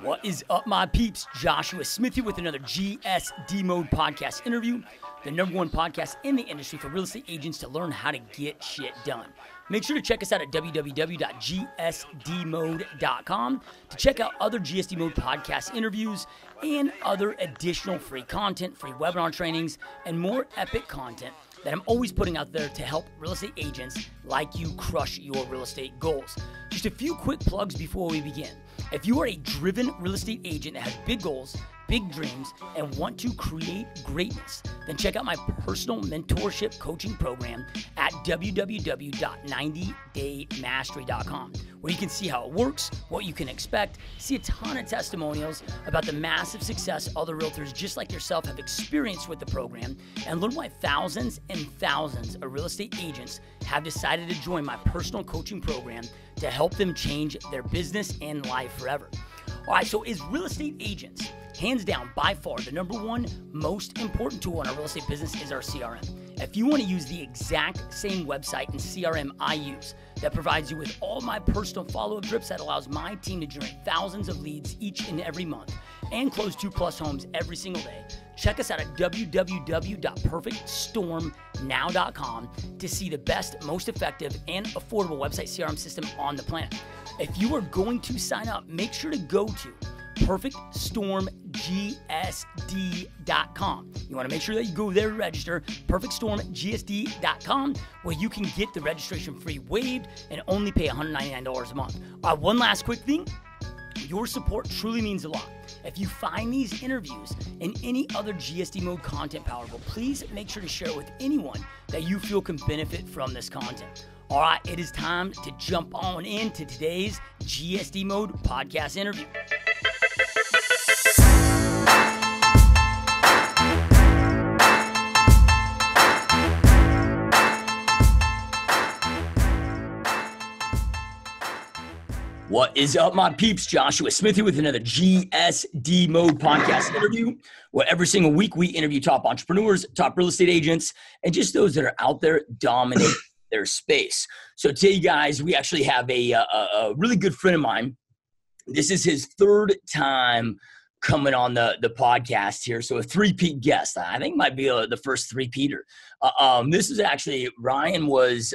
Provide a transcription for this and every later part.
What is up, my peeps? Joshua Smith here with another GSD Mode Podcast interview, the #1 podcast in the industry for real estate agents to learn how to get shit done. Make sure to check us out at www.gsdmode.com to check out other GSD Mode podcast interviews and other additional free content, free webinar trainings, and more epic content that I'm always putting out there to help real estate agents like you crush your real estate goals. Just a few quick plugs before we begin. If you are a driven real estate agent that has big goals, big dreams, and want to create greatness, then check out my personal mentorship coaching program at www.90daymastery.com, where you can see how it works, what you can expect, see a ton of testimonials about the massive success other realtors just like yourself have experienced with the program, and learn why thousands and thousands of real estate agents have decided to join my personal coaching program to help them change their business and life forever. All right, so as real estate agents, hands down, by far, the #1 most important tool in our real estate business is our CRM. If you want to use the exact same website and CRM I use that provides you with all my personal follow-up drips that allows my team to generate thousands of leads each and every month and close 2+ homes every single day, check us out at www.perfectstormnow.com to see the best, most effective, and affordable website CRM system on the planet. If you are going to sign up, make sure to go to perfectstormgsd.com. You want to make sure that you go there to register, perfectstormgsd.com, where you can get the registration fee waived and only pay $199 a month. One last quick thing. Your support truly means a lot. If you find these interviews and any other GSD Mode content powerful, please make sure to share it with anyone that you feel can benefit from this content. All right, it is time to jump on into today's GSD Mode podcast interview. What is up, my peeps? Joshua Smith here with another GSD Mode podcast interview, where every single week we interview top entrepreneurs, top real estate agents, and just those that are out there dominating their space. So today, guys, we actually have a really good friend of mine. This is his third time coming on the podcast here, so a three-peat guest. I think might be the first three-peater. This is actually, Ryan was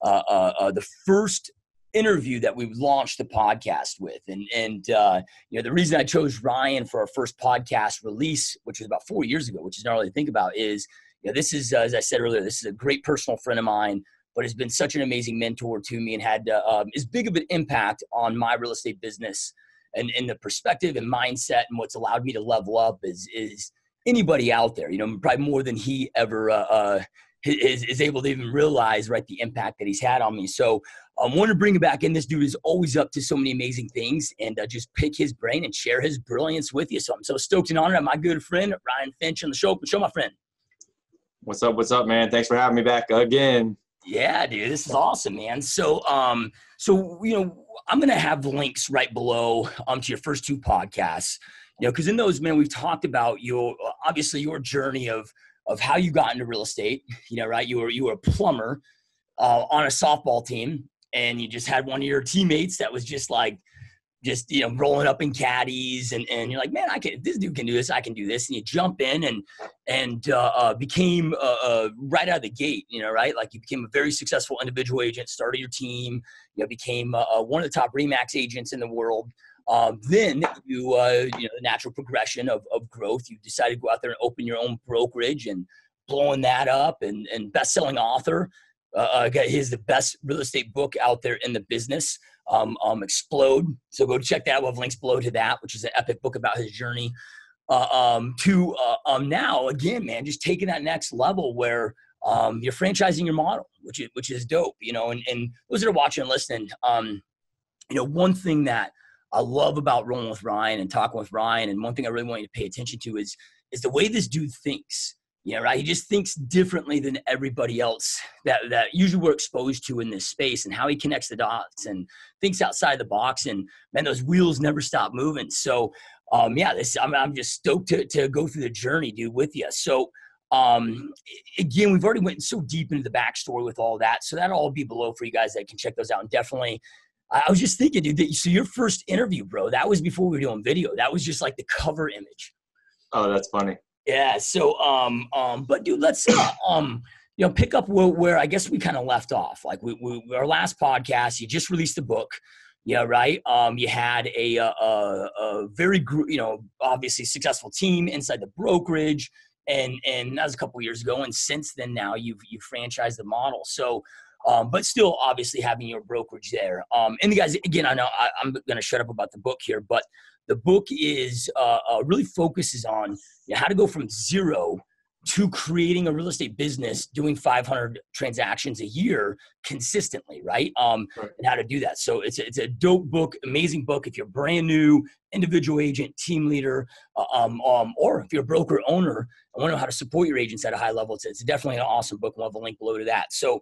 the first interview that we launched the podcast with. And the reason I chose Ryan for our first podcast release, which was about 4 years ago, which is not really to think about, is, this is, as I said earlier, this is a great personal friend of mine, but has been such an amazing mentor to me and had as big of an impact on my real estate business and the perspective and mindset, and what's allowed me to level up is anybody out there, probably more than he ever is able to even realize, right, the impact that he's had on me. So I want to bring him back in. This dude is always up to so many amazing things, and just pick his brain and share his brilliance with you. So I'm so stoked and honored to have my good friend, Rhyan Finch, on the show. My friend. What's up, man? Thanks for having me back again. Yeah, dude, this is awesome, man. So, I'm going to have links right below to your first two podcasts, because in those, man, we've talked about your journey of how you got into real estate, right? You were a plumber on a softball team, and you just had one of your teammates that was just rolling up in caddies, and you're like, man, this dude can do this, I can do this. And you jump in and became right out of the gate, right? Like, you became a very successful individual agent, started your team, became one of the top RE/MAX agents in the world. Then the natural progression of growth, you decided to go out there and open your own brokerage and blowing that up, and best-selling author. He's the best real estate book out there in the business, Explode. So go check that out. We'll have links below to that, which is an epic book about his journey. Now, again, man, just taking that next level where you're franchising your model, which is dope, and those that are watching and listening, one thing that I love about rolling with Ryan and talking with Ryan, and one thing I really want you to pay attention to is the way this dude thinks. Right. He just thinks differently than everybody else that usually we're exposed to in this space, and how he connects the dots and thinks outside the box, and man, those wheels never stop moving. So, I'm just stoked to go through the journey, dude, with you. So, again, we've already went so deep into the backstory with all that, so that'll all be below for you guys that can check those out. And definitely, I was just thinking, dude, so your first interview, bro, that was before we were doing video. That was just like the cover image. Oh, that's funny. Yeah. So, but dude, let's, pick up where I guess we kind of left off. Like our last podcast, you just released a book. Yeah. Right. You had a very, obviously successful team inside the brokerage. And that was a couple of years ago. And since then now you've franchised the model. So, but still obviously having your brokerage there. And the guys, again, I know I'm going to shut up about the book here, but the book is really focuses on how to go from zero to creating a real estate business, doing 500 transactions a year consistently, right? And how to do that. So it's a dope book, amazing book. If you're brand new, individual agent, team leader, or if you're a broker owner and want to know how to support your agents at a high level, it's definitely an awesome book. We'll have a link below to that. So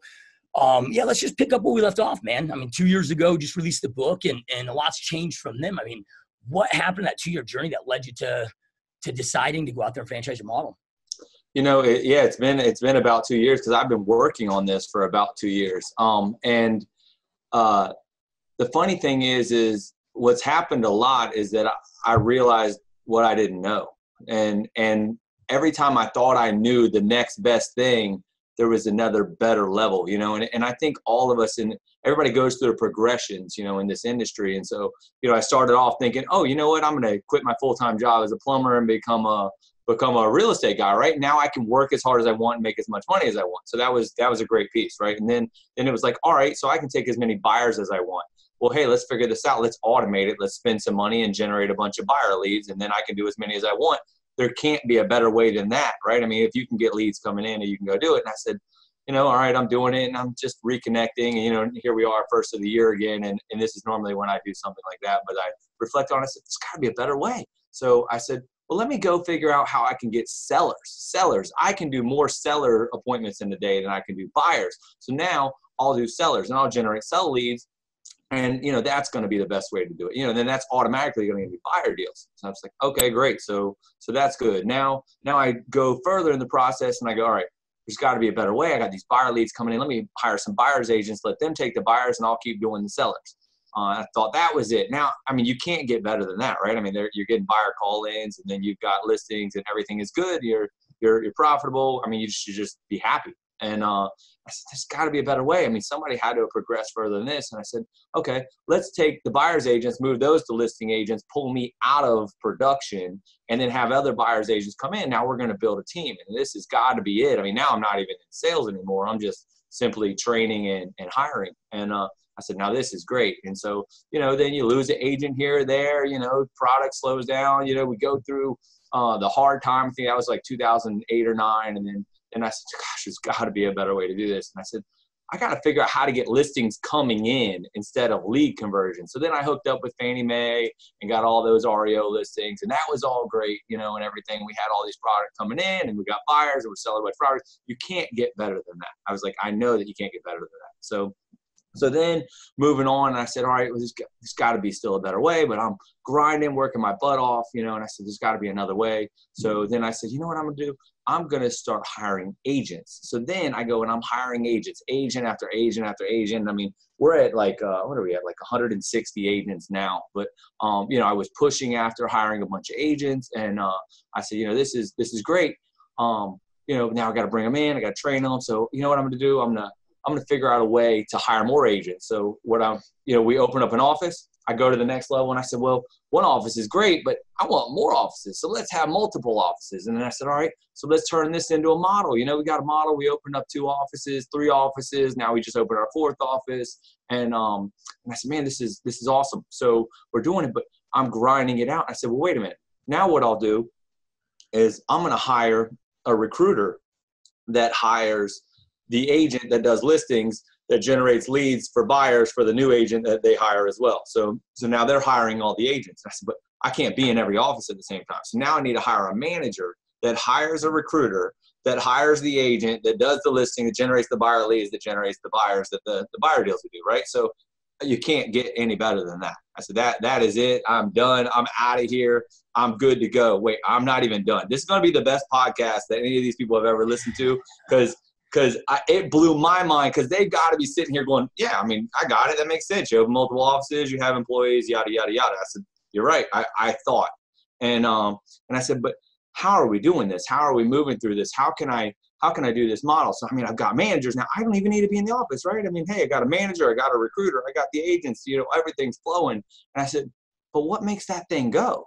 let's just pick up where we left off, man. I mean, 2 years ago, just released the book and a lot's changed from them. I mean, what happened in that 2-year journey that led you to deciding to go out there and franchise your model? It's been about 2 years because I've been working on this for about 2 years. And the funny thing is what's happened a lot is that I realized what I didn't know. And every time I thought I knew the next best thing, there was another better level, and I think all of us everybody goes through progressions, in this industry. And so, I started off thinking, oh, you know what, I'm going to quit my full-time job as a plumber and become a real estate guy. Right now I can work as hard as I want and make as much money as I want. So that was a great piece. Right. And then it was like, all right, so I can take as many buyers as I want. Well, hey, let's figure this out. Let's automate it. Let's spend some money and generate a bunch of buyer leads. And then I can do as many as I want. There can't be a better way than that, right? I mean, if you can get leads coming in and you can go do it. And I said, all right, I'm doing it and I'm just reconnecting. And, here we are, first of the year again. And this is normally when I do something like that. But I reflect on it. I said, there's got to be a better way. So I said, well, let me go figure out how I can get sellers. I can do more seller appointments in a day than I can do buyers. So now I'll do sellers and I'll generate seller leads. And, that's going to be the best way to do it. And then that's automatically going to give me buyer deals. So I was like, okay, great. So that's good. Now I go further in the process and I go, all right, there's got to be a better way. I got these buyer leads coming in. Let me hire some buyers agents, let them take the buyers and I'll keep doing the sellers. I thought that was it. Now, I mean, you can't get better than that, right? I mean, you're getting buyer call-ins and then you've got listings and everything is good. You're profitable. I mean, you should just be happy. And I said, there's got to be a better way. I mean, somebody had to progress further than this. And I said, okay, let's take the buyer's agents, move those to listing agents, pull me out of production, and then have other buyer's agents come in. Now we're going to build a team. And this has got to be it. I mean, now I'm not even in sales anymore. I'm just simply training and hiring. And I said, now this is great. And so, then you lose an agent here or there, product slows down. We go through the hard time. I think that was like 2008 or 9. And I said, gosh, there's got to be a better way to do this. And I said, I got to figure out how to get listings coming in instead of lead conversion. So then I hooked up with Fannie Mae and got all those REO listings. And that was all great, and everything. We had all these products coming in and we got buyers and we're selling with products. You can't get better than that. I was like, I know that you can't get better than that. So then moving on, I said, all right, well, there's got to be still a better way, but I'm grinding, working my butt off, and I said, there's got to be another way. So then I said, you know what I'm going to do? I'm going to start hiring agents. So then I go and I'm hiring agents, agent after agent after agent. I mean, we're at like, what are we at? Like 160 agents now. But, I was pushing after hiring a bunch of agents. And I said, this is great. Now I got to bring them in. I got to train them. So you know what I'm going to do? I'm going to figure out a way to hire more agents. So we open up an office. I go to the next level and I said, well, one office is great, but I want more offices. So let's have multiple offices. And then I said, all right, so let's turn this into a model. We got a model. We opened up 2 offices, 3 offices. Now we just opened our 4th office. And I said, man, this is awesome. So we're doing it, but I'm grinding it out. I said, well, wait a minute. Now what I'll do is I'm going to hire a recruiter that hires the agent that does listings that generates leads for buyers for the new agent that they hire as well. So now they're hiring all the agents. I said, but I can't be in every office at the same time. So now I need to hire a manager that hires a recruiter, that hires the agent, that does the listing, that generates the buyer leads, that generates the buyers, that the buyer deals would do, right? So you can't get any better than that. I said, that is it. I'm done. I'm out of here. I'm good to go. Wait, I'm not even done. This is going to be the best podcast that any of these people have ever listened to because because it blew my mind, because they've got to be sitting here going, yeah, I mean, I got it. That makes sense. You have multiple offices, you have employees, yada, yada, yada. I said, you're right. I thought. And I said, but how are we doing this? How are we moving through this? How can I do this model? So, I mean, I've got managers now. I don't even need to be in the office, right? I mean, hey, I got a manager, I got a recruiter, I got the agents, everything's flowing. And I said, but what makes that thing go?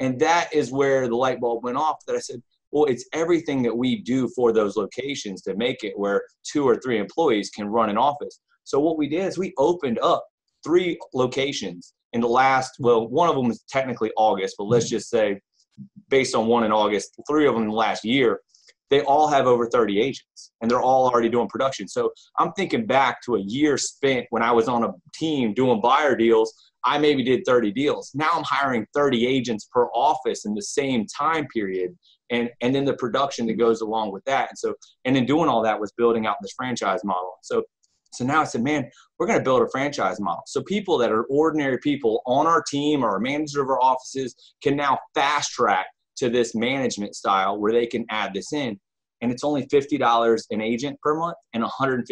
And that is where the light bulb went off, that I said, well, it's everything that we do for those locations to make it where 2 or 3 employees can run an office. So what we did is we opened up 3 locations in the last, well, one of them is technically August, but let's just say based on one in August, 3 of them in the last year, they all have over 30 agents, and they're all already doing production. So I'm thinking back to a year spent when I was on a team doing buyer deals. I maybe did 30 deals. Now I'm hiring 30 agents per office in the same time period. And then the production that goes along with that. And then doing all that was building out this franchise model. So now I said, man, we're going to build a franchise model. So people that are ordinary people on our team or a manager of our offices can now fast track to this management style where they can add this in. And it's only $50 an agent per month and $150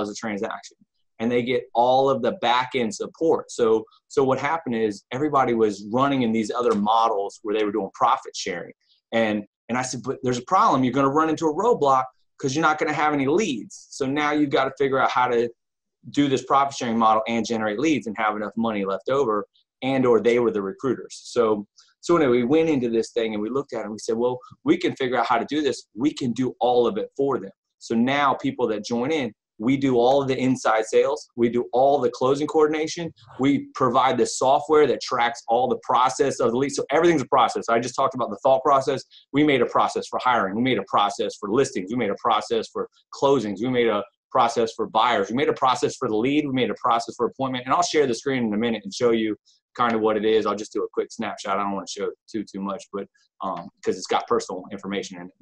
a transaction. And they get all of the back end support. So what happened is everybody was running in these other models where they were doing profit sharing. And I said, but there's a problem. You're going to run into a roadblock because you're not going to have any leads. So now you've got to figure out how to do this profit sharing model and generate leads and have enough money left over, and or they were the recruiters. So anyway, we went into this thing and we looked at it and we said, well, we can figure out how to do this. We can do all of it for them. So now people that join in, we do all of the inside sales. We do all the closing coordination. We provide the software that tracks all the process of the lead. So everything's a process. I just talked about the thought process. We made a process for hiring. We made a process for listings. We made a process for closings. We made a process for buyers. We made a process for the lead. We made a process for appointment. And I'll share the screen in a minute and show you kind of what it is. I'll just do a quick snapshot. I don't want to show too much, but because it's got personal information in it.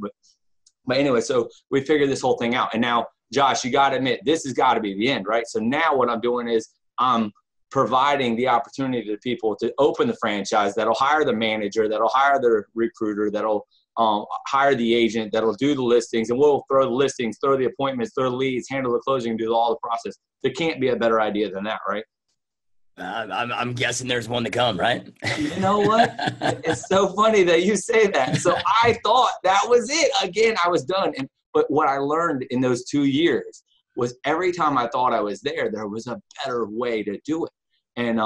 But anyway, so we figured this whole thing out. And now, Josh, you got to admit, this has got to be the end, right? So now what I'm doing is I'm providing the opportunity to people to open the franchise that'll hire the manager, that'll hire the recruiter, that'll hire the agent, that'll do the listings, and we'll throw the listings, throw the appointments, throw the leads, handle the closing, do all the process. There can't be a better idea than that, right? I'm guessing there's one to come, right? You know what? It's so funny that you say that. So I thought that was it. Again, I was done. But what I learned in those 2 years was every time I thought I was there was a better way to do it. And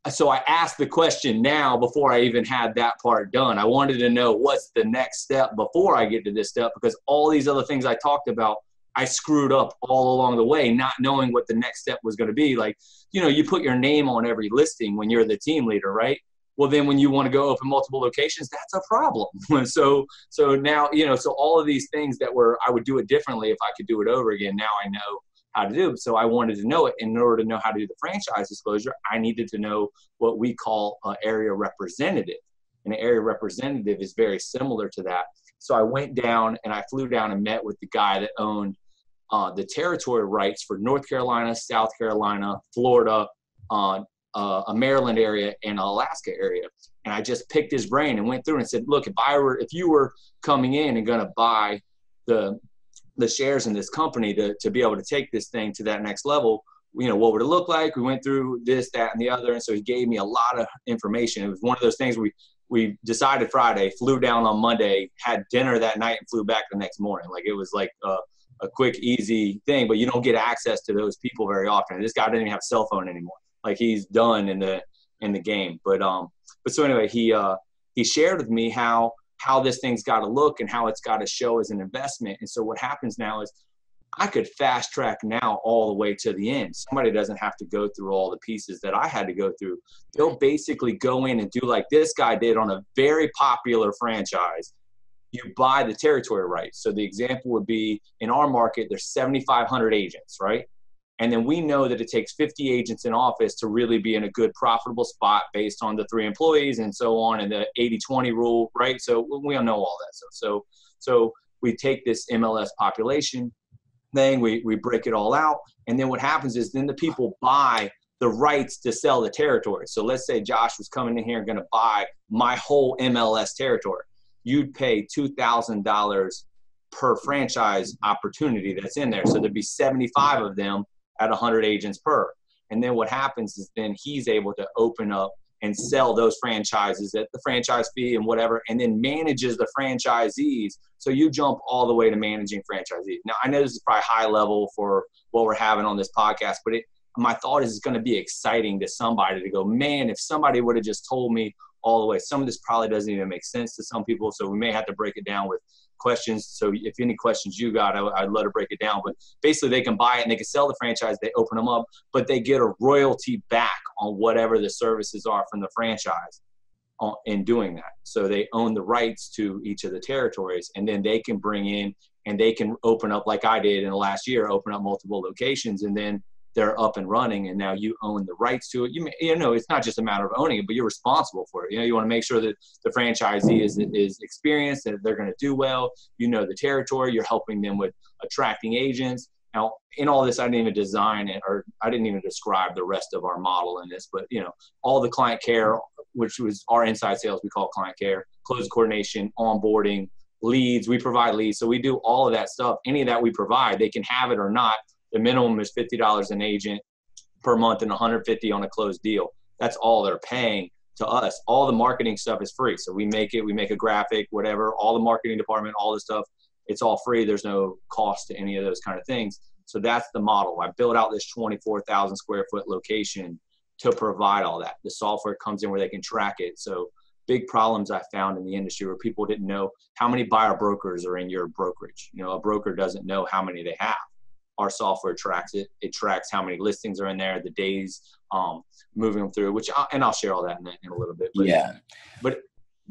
so I asked the question now before I even had that part done. I wanted to know what's the next step before I get to this step, because all these other things I talked about, I screwed up all along the way, not knowing what the next step was going to be. Like, you put your name on every listing when you're the team leader, right? Well, then when you want to go open multiple locations, that's a problem. So now, so all of these things that I would do it differently if I could do it over again. Now I know how to do it. So I wanted to know it. In order to know how to do the franchise disclosure, I needed to know what we call an area representative. And an area representative is very similar to that. So I went down and I flew down and met with the guy that owned the territory rights for North Carolina, South Carolina, Florida, a Maryland area, and Alaska area. And I just picked his brain and went through and said, look, if you were coming in and going to buy the shares in this company to be able to take this thing to that next level, what would it look like? We went through this, that, and the other. And so he gave me a lot of information. It was one of those things we decided Friday, flew down on Monday, had dinner that night, and flew back the next morning. Like, it was like a quick, easy thing, but you don't get access to those people very often. This guy doesn't even have a cell phone anymore. Like, he's done in the game. But so anyway, he shared with me how this thing's got to look and how it's got to show as an investment. And so what happens now is I could fast track now all the way to the end. Somebody doesn't have to go through all the pieces that I had to go through. They'll basically go in and do like this guy did on a very popular franchise. You buy the territory rights. So the example would be, in our market, there's 7,500 agents, right? And then we know that it takes 50 agents in office to really be in a good profitable spot based on the 3 employees and so on, and the 80-20 rule, right? So we all know all that stuff. So we take this MLS population thing, we break it all out, and then what happens is then the people buy the rights to sell the territory. So let's say Josh was coming in here and going to buy my whole MLS territory. You'd pay $2,000 per franchise opportunity that's in there. So there'd be 75 of them at 100 agents per. And then what happens is then he's able to open up and sell those franchises at the franchise fee and whatever, and then manages the franchisees. So you jump all the way to managing franchisees. Now, I know this is probably high level for what we're having on this podcast, but my thought is it's going to be exciting to somebody to go, man, if somebody would have just told me all the way. Some of this probably doesn't even make sense to some people, so we may have to break it down with questions. So if any questions you got, I'd love to break it down. But basically, they can buy it and they can sell the franchise. They open them up, but they get a royalty back on whatever the services are from the franchise in doing that. So they own the rights to each of the territories, and then they can bring in and they can open up, like I did in the last year, open up multiple locations, and then they're up and running, and now you own the rights to it. You know, it's not just a matter of owning it, but you're responsible for it. You know, you want to make sure that the franchisee is experienced, that they're going to do well. You know the territory. You're helping them with attracting agents. Now, in all this, I didn't even design it, or I didn't even describe the rest of our model in this, but, you know, all the client care, which was our inside sales, we call it client care, closing coordination, onboarding, leads. We provide leads. So we do all of that stuff. Any of that we provide, they can have it or not. The minimum is $50 an agent per month and $150 on a closed deal. That's all they're paying to us. All the marketing stuff is free. So we make a graphic, whatever, all the marketing department, all the stuff, it's all free. There's no cost to any of those kind of things. So that's the model. I built out this 24,000 square foot location to provide all that. The software comes in where they can track it. So big problems I found in the industry where people didn't know how many buyer brokers are in your brokerage. You know, a broker doesn't know how many they have. Our software tracks it. It tracks how many listings are in there, the days, moving them through. I'll share all that in a little bit. But, yeah. But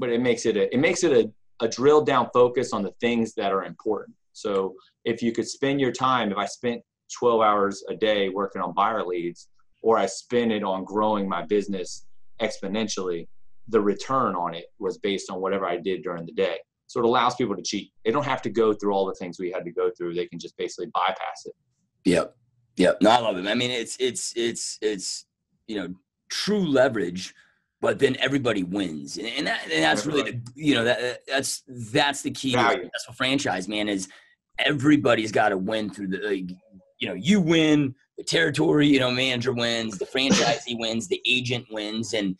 it makes it a drilled down focus on the things that are important. So if you could spend your time, if I spent 12 hours a day working on buyer leads, or I spend it on growing my business exponentially, the return on it was based on whatever I did during the day. So it allows people to cheat. They don't have to go through all the things we had to go through. They can just basically bypass it. Yep. Yep. No, I love it. I mean, it's, you know, true leverage, but then everybody wins. And that's really that's the key to a successful franchise, man, is everybody's got to win through you win, the territory, manager wins, the franchisee wins, the agent wins. And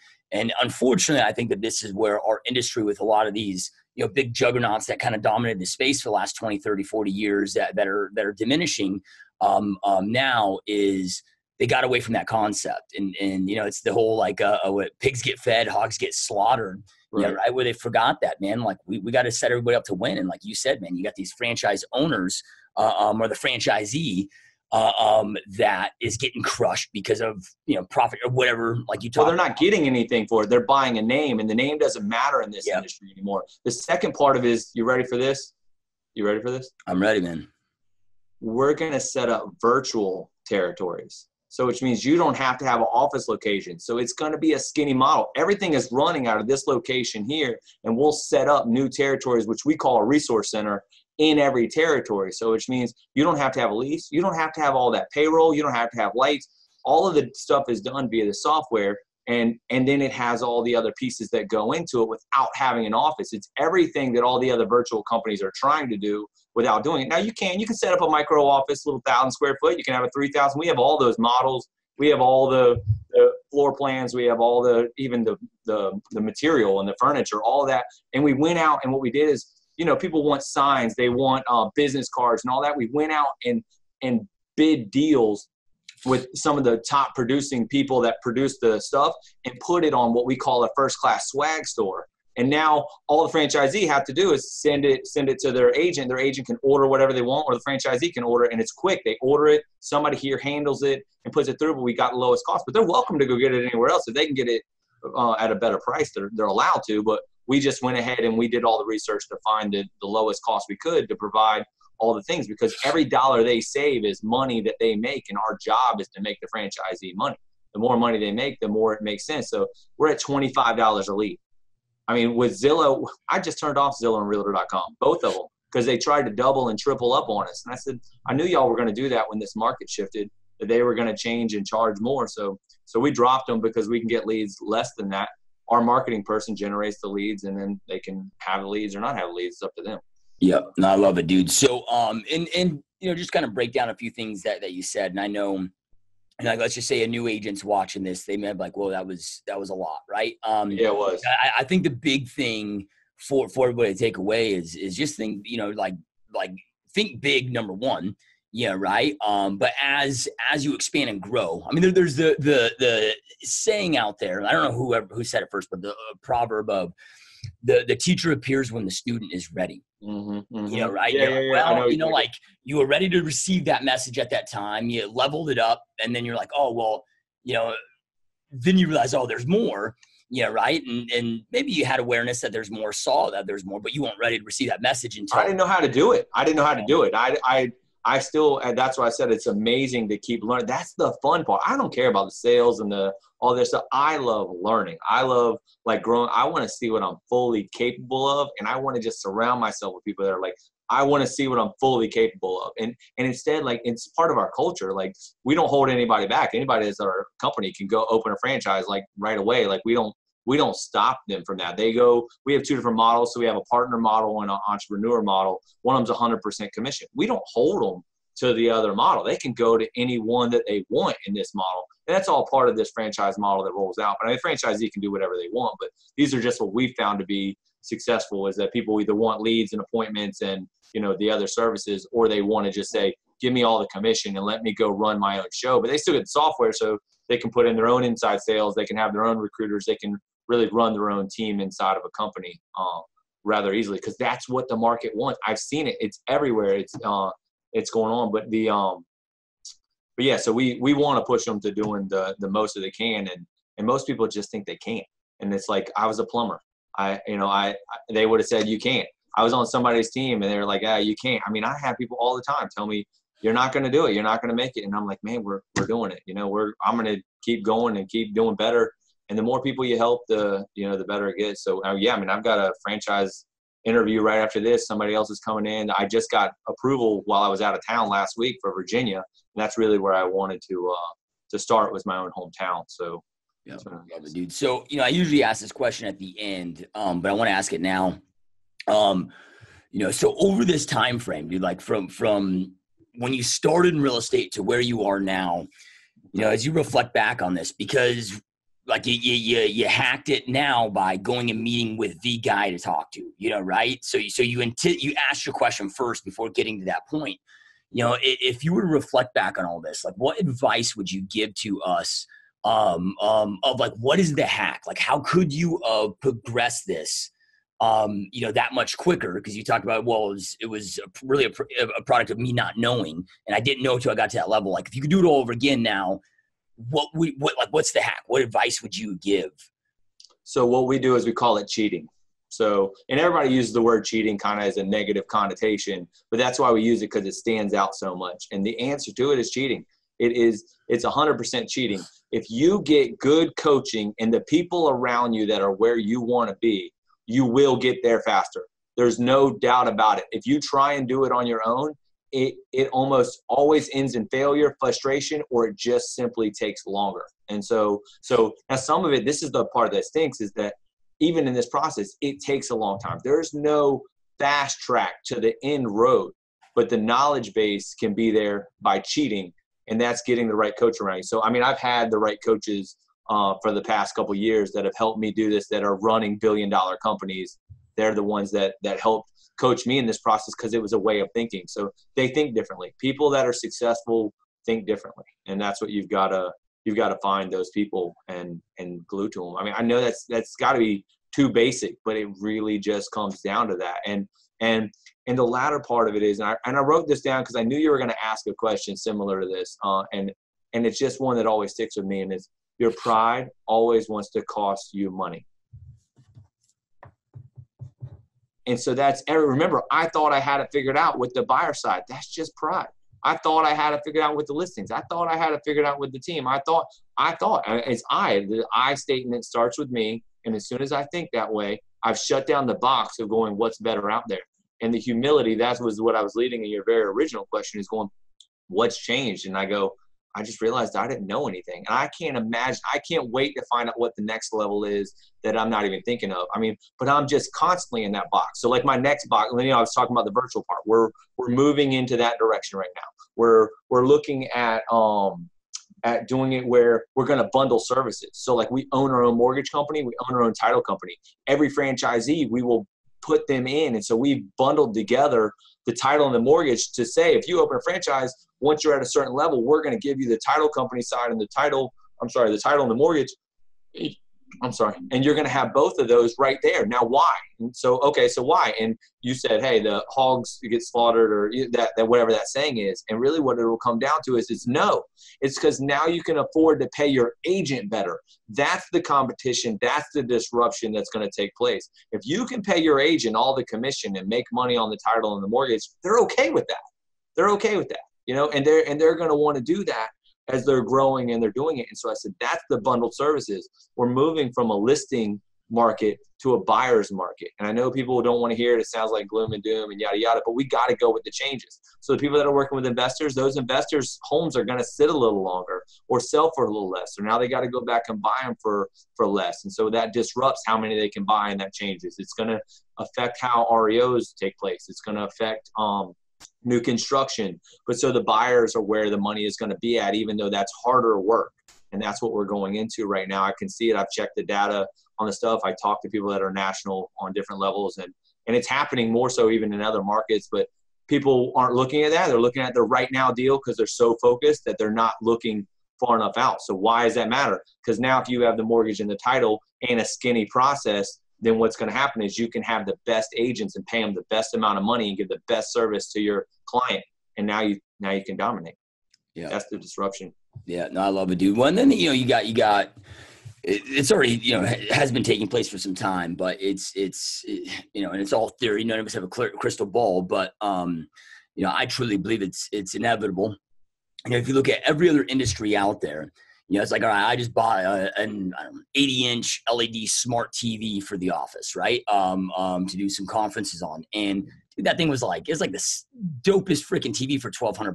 unfortunately, I think that this is where our industry, with a lot of these, big juggernauts that kind of dominated the space for the last 20, 30, 40 years that are diminishing now, is they got away from that concept. And it's the whole, what pigs get fed, hogs get slaughtered, right? Where they forgot that, man. Like we got to set everybody up to win. And like you said, man, you got these franchise owners or the franchisee that is getting crushed because of, profit or whatever, like you talked Well, they're not getting anything for it. They're buying a name, and the name doesn't matter in this industry anymore. The second part of it is, you ready for this? You ready for this? I'm ready, man. We're going to set up virtual territories. So which means you don't have to have an office location. So it's going to be a skinny model. Everything is running out of this location here, and we'll set up new territories, which we call a resource center, in every territory. So which means you don't have to have a lease. You don't have to have all that payroll. You don't have to have lights. All of the stuff is done via the software. And then it has all the other pieces that go into it without having an office. It's everything that all the other virtual companies are trying to do without doing it. Now you can set up a micro office, little 1,000 square foot. You can have a 3,000. We have all those models. We have all the floor plans. We have all even the material and the furniture, all of that. And we went out, and what we did is, people want signs, they want business cards and all that. We went out and bid deals with some of the top producing people that produce the stuff and put it on what we call a first class swag store. And now all the franchisee have to do is send it to their agent. Their agent can order whatever they want, or the franchisee can order it, and it's quick. They order it, somebody here handles it and puts it through, but we got the lowest cost. But they're welcome to go get it anywhere else. If they can get it at a better price, they're allowed to. But we just went ahead and we did all the research to find the lowest cost we could to provide all the things, because every dollar they save is money that they make, and our job is to make the franchisee money. The more money they make, the more it makes sense. So we're at $25 a lead. I mean, with Zillow, I just turned off Zillow and Realtor.com, both of them, because they tried to double and triple up on us. And I said, I knew y'all were going to do that when this market shifted, that they were going to change and charge more. So we dropped them because we can get leads less than that. Our marketing person generates the leads, and then they can have the leads or not have leads. It's up to them. Yeah, no, I love it, dude. So, just kind of break down a few things that you said. And I know, and like, let's just say a new agent's watching this, they may have like, well, that was a lot, right? Yeah, it was. I think the big thing for everybody to take away is just think, like think big, number one. Yeah, right. But as you expand and grow, I mean, there's the saying out there. I don't know who said it first, but the proverb of the teacher appears when the student is ready. Mm-hmm, mm-hmm. Right? Yeah, yeah. I know. Like you were ready to receive that message at that time. You leveled it up, and then you're like, oh well, then you realize, oh, there's more. Yeah, right. And maybe you had awareness that there's more, saw that there's more, but you weren't ready to receive that message until I didn't know how to do it. I still, and that's why I said it's amazing to keep learning. That's the fun part. I don't care about the sales and all this stuff. I love learning. I love like growing. I want to see what I'm fully capable of. And I want to just surround myself with people that are like, I want to see what I'm fully capable of. And instead, like, it's part of our culture. Like, we don't hold anybody back. Anybody that's our company can go open a franchise like right away. Like, we don't stop them from that. We have two different models. So we have a partner model and an entrepreneur model. One of them's 100% commission. We don't hold them to the other model. They can go to any one that they want in this model. And that's all part of this franchise model that rolls out. But I mean, franchisee can do whatever they want, but these are just what we found to be successful, is that people either want leads and appointments and, the other services, or they want to just say, give me all the commission and let me go run my own show. But they still get the software, so they can put in their own inside sales. They can have their own recruiters. They can really run their own team inside of a company rather easily, because that's what the market wants. I've seen it. It's everywhere. It's going on. But but yeah, so we want to push them to doing the most that they can. And most people just think they can't. And it's like, I was a plumber. They would have said, you can't. I was on somebody's team and they were like, you can't. I mean, I have people all the time tell me, you're not going to do it. You're not going to make it. And I'm like, man, we're doing it. I'm going to keep going and keep doing better. And the more people you help, the better it gets. So yeah, I mean, I've got a franchise interview right after this. Somebody else is coming in. I just got approval while I was out of town last week for Virginia. And that's really where I wanted to start, was my own hometown. So yeah, love it, dude. So, I usually ask this question at the end, but I want to ask it now. So over this time frame, dude, like from when you started in real estate to where you are now, as you reflect back on this, because like you hacked it now by going and meeting with the guy to talk to, right? So you asked your question first before getting to that point. If you were to reflect back on all this, like what advice would you give to us of like, what is the hack? Like, how could you progress this, that much quicker? Because you talked about, well, it was really a product of me not knowing, and I didn't know until I got to that level. Like, if you could do it all over again now, what's the hack? What advice would you give? So what we do is we call it cheating. So, and everybody uses the word cheating kind of as a negative connotation, but that's why we use it, because it stands out so much. And the answer to it is cheating. It's 100% cheating. If you get good coaching and the people around you that are where you want to be, you will get there faster. There's no doubt about it. If you try and do it on your own, it almost always ends in failure, frustration, or it just simply takes longer. And so now some of it, this is the part that stinks, is that even in this process, it takes a long time. There's no fast track to the end road, but the knowledge base can be there by cheating, and that's getting the right coach around you. So, I mean, I've had the right coaches for the past couple of years that have helped me do this, that are running billion-dollar companies. They're the ones that helped coach me in this process, because it was a way of thinking. So they think differently. People that are successful think differently, and that's what you've got to find those people and glue to them. I mean, I know that's got to be too basic, but it really just comes down to that. And the latter part of it is, and I wrote this down because I knew you were going to ask a question similar to this, and it's just one that always sticks with me, and it's, your pride always wants to cost you money. And so remember, I thought I had it figured out with the buyer side. That's just pride. I thought I had it figured out with the listings. I thought I had it figured out with the team. I thought the I statement starts with me. And as soon as I think that way, I've shut down the box of going, what's better out there? And the humility, that was what I was leading in your very original question, is going, what's changed? And I go, I just realized I didn't know anything. And I can't wait to find out what the next level is that I'm not even thinking of. I mean, but I'm just constantly in that box. So like my next box, I was talking about the virtual part. We're moving into that direction right now. We're looking at doing it where we're going to bundle services. So like we own our own mortgage company, we own our own title company. Every franchisee, we will put them in. And so we've bundled together the title and the mortgage to say, if you open a franchise, once you're at a certain level, we're going to give you the title company side and the title and the mortgage. And you're going to have both of those right there. Now, why? And so why? And you said, hey, the hogs get slaughtered, or that whatever that saying is. And really what it will come down to is it's no. It's because now you can afford to pay your agent better. That's the competition. That's the disruption that's going to take place. If you can pay your agent all the commission and make money on the title and the mortgage, they're okay with that. They're okay with that, and they're going to want to do that as they're growing and they're doing it. And so I said, that's the bundled services. We're moving from a listing market to a buyer's market. And I know people don't want to hear it. It sounds like gloom and doom and yada, yada, but we got to go with the changes. So the people that are working with investors, those investors' homes are going to sit a little longer or sell for a little less. So now they got to go back and buy them for less. And so that disrupts how many they can buy, and that changes. It's going to affect how REOs take place. It's going to affect, new construction. But so the buyers are where the money is going to be at, even though that's harder work. And that's what we're going into right now. I can see it. I've checked the data on the stuff. I talk to people that are national on different levels, and it's happening more so even in other markets, but people aren't looking at that. They're looking at the right now deal because they're so focused that they're not looking far enough out. So why does that matter? Because now if you have the mortgage and the title and a skinny process, then what's going to happen is you can have the best agents and pay them the best amount of money and give the best service to your client. And now you can dominate. Yeah. That's the disruption. Yeah. No, I love it, dude. Well, and then, you got, it's already, it has been taking place for some time, but it's and it's all theory. None of us have a clear crystal ball, but, I truly believe it's inevitable. If you look at every other industry out there, it's like, all right, I just bought an 80-inch LED smart TV for the office, right? To do some conferences on. And dude, that thing was like, it's like the dopest freaking TV for $1,200,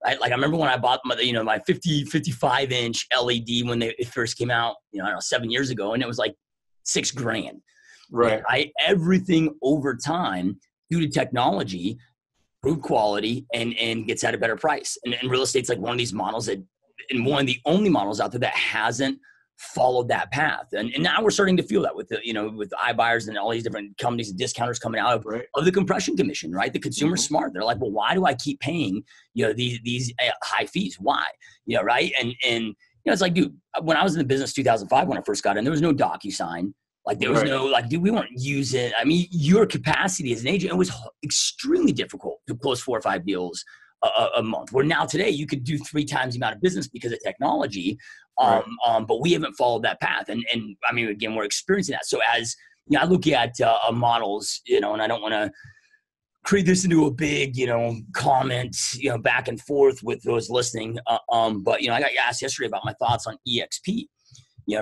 right? Like I remember when I bought my 55-inch LED when it first came out, 7 years ago, and it was like $6,000. Right. Everything over time due to technology, improved quality and gets at a better price. And real estate's like one of these models and one of the only models out there that hasn't followed that path. And now we're starting to feel that with with iBuyers and all these different companies and discounters coming out of the compression commission, right? The consumer's smart. They're like, well, why do I keep paying, these high fees? Why? Right. And it's like, dude, when I was in the business 2005, when I first got in, there was no DocuSign. Like there was no, dude, we weren't using, your capacity as an agent, it was extremely difficult to close 4 or 5 deals a month, where now today you could do 3 times the amount of business because of technology. But we haven't followed that path. And again, we're experiencing that. So as I look at models, and I don't want to create this into a big, comment, back and forth with those listening. But, I got asked yesterday about my thoughts on EXP.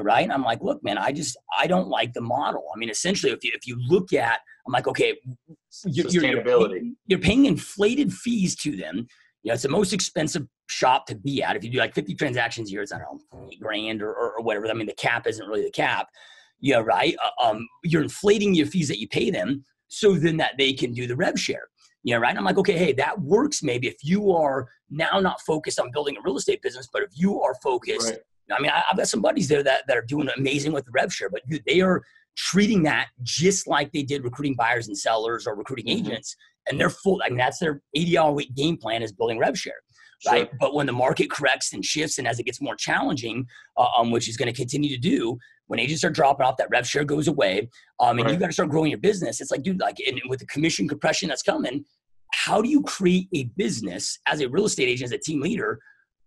Right. And I'm like, look, man, I don't like the model. Essentially, if you look at, I'm like, okay, you're paying inflated fees to them. It's the most expensive shop to be at. If you do like 50 transactions a year, it's, I don't know, $8,000 or whatever. The cap isn't really the cap. Yeah. Right. You're inflating your fees that you pay them so then that they can do the rev share. Right. And I'm like, okay, hey, that works. Maybe if you are now not focused on building a real estate business, but if you are focused, I've got some buddies there that are doing amazing with the rev share, but dude, they are treating that just like they did recruiting buyers and sellers or recruiting agents. And they're full. That's their 80-hour-a-week game plan is building rev share. Right. But when the market corrects and shifts and as it gets more challenging, which is going to continue to do, when agents are dropping off, that rev share goes away. And you got to start growing your business. It's like, dude, and with the commission compression that's coming, how do you create a business as a real estate agent, as a team leader,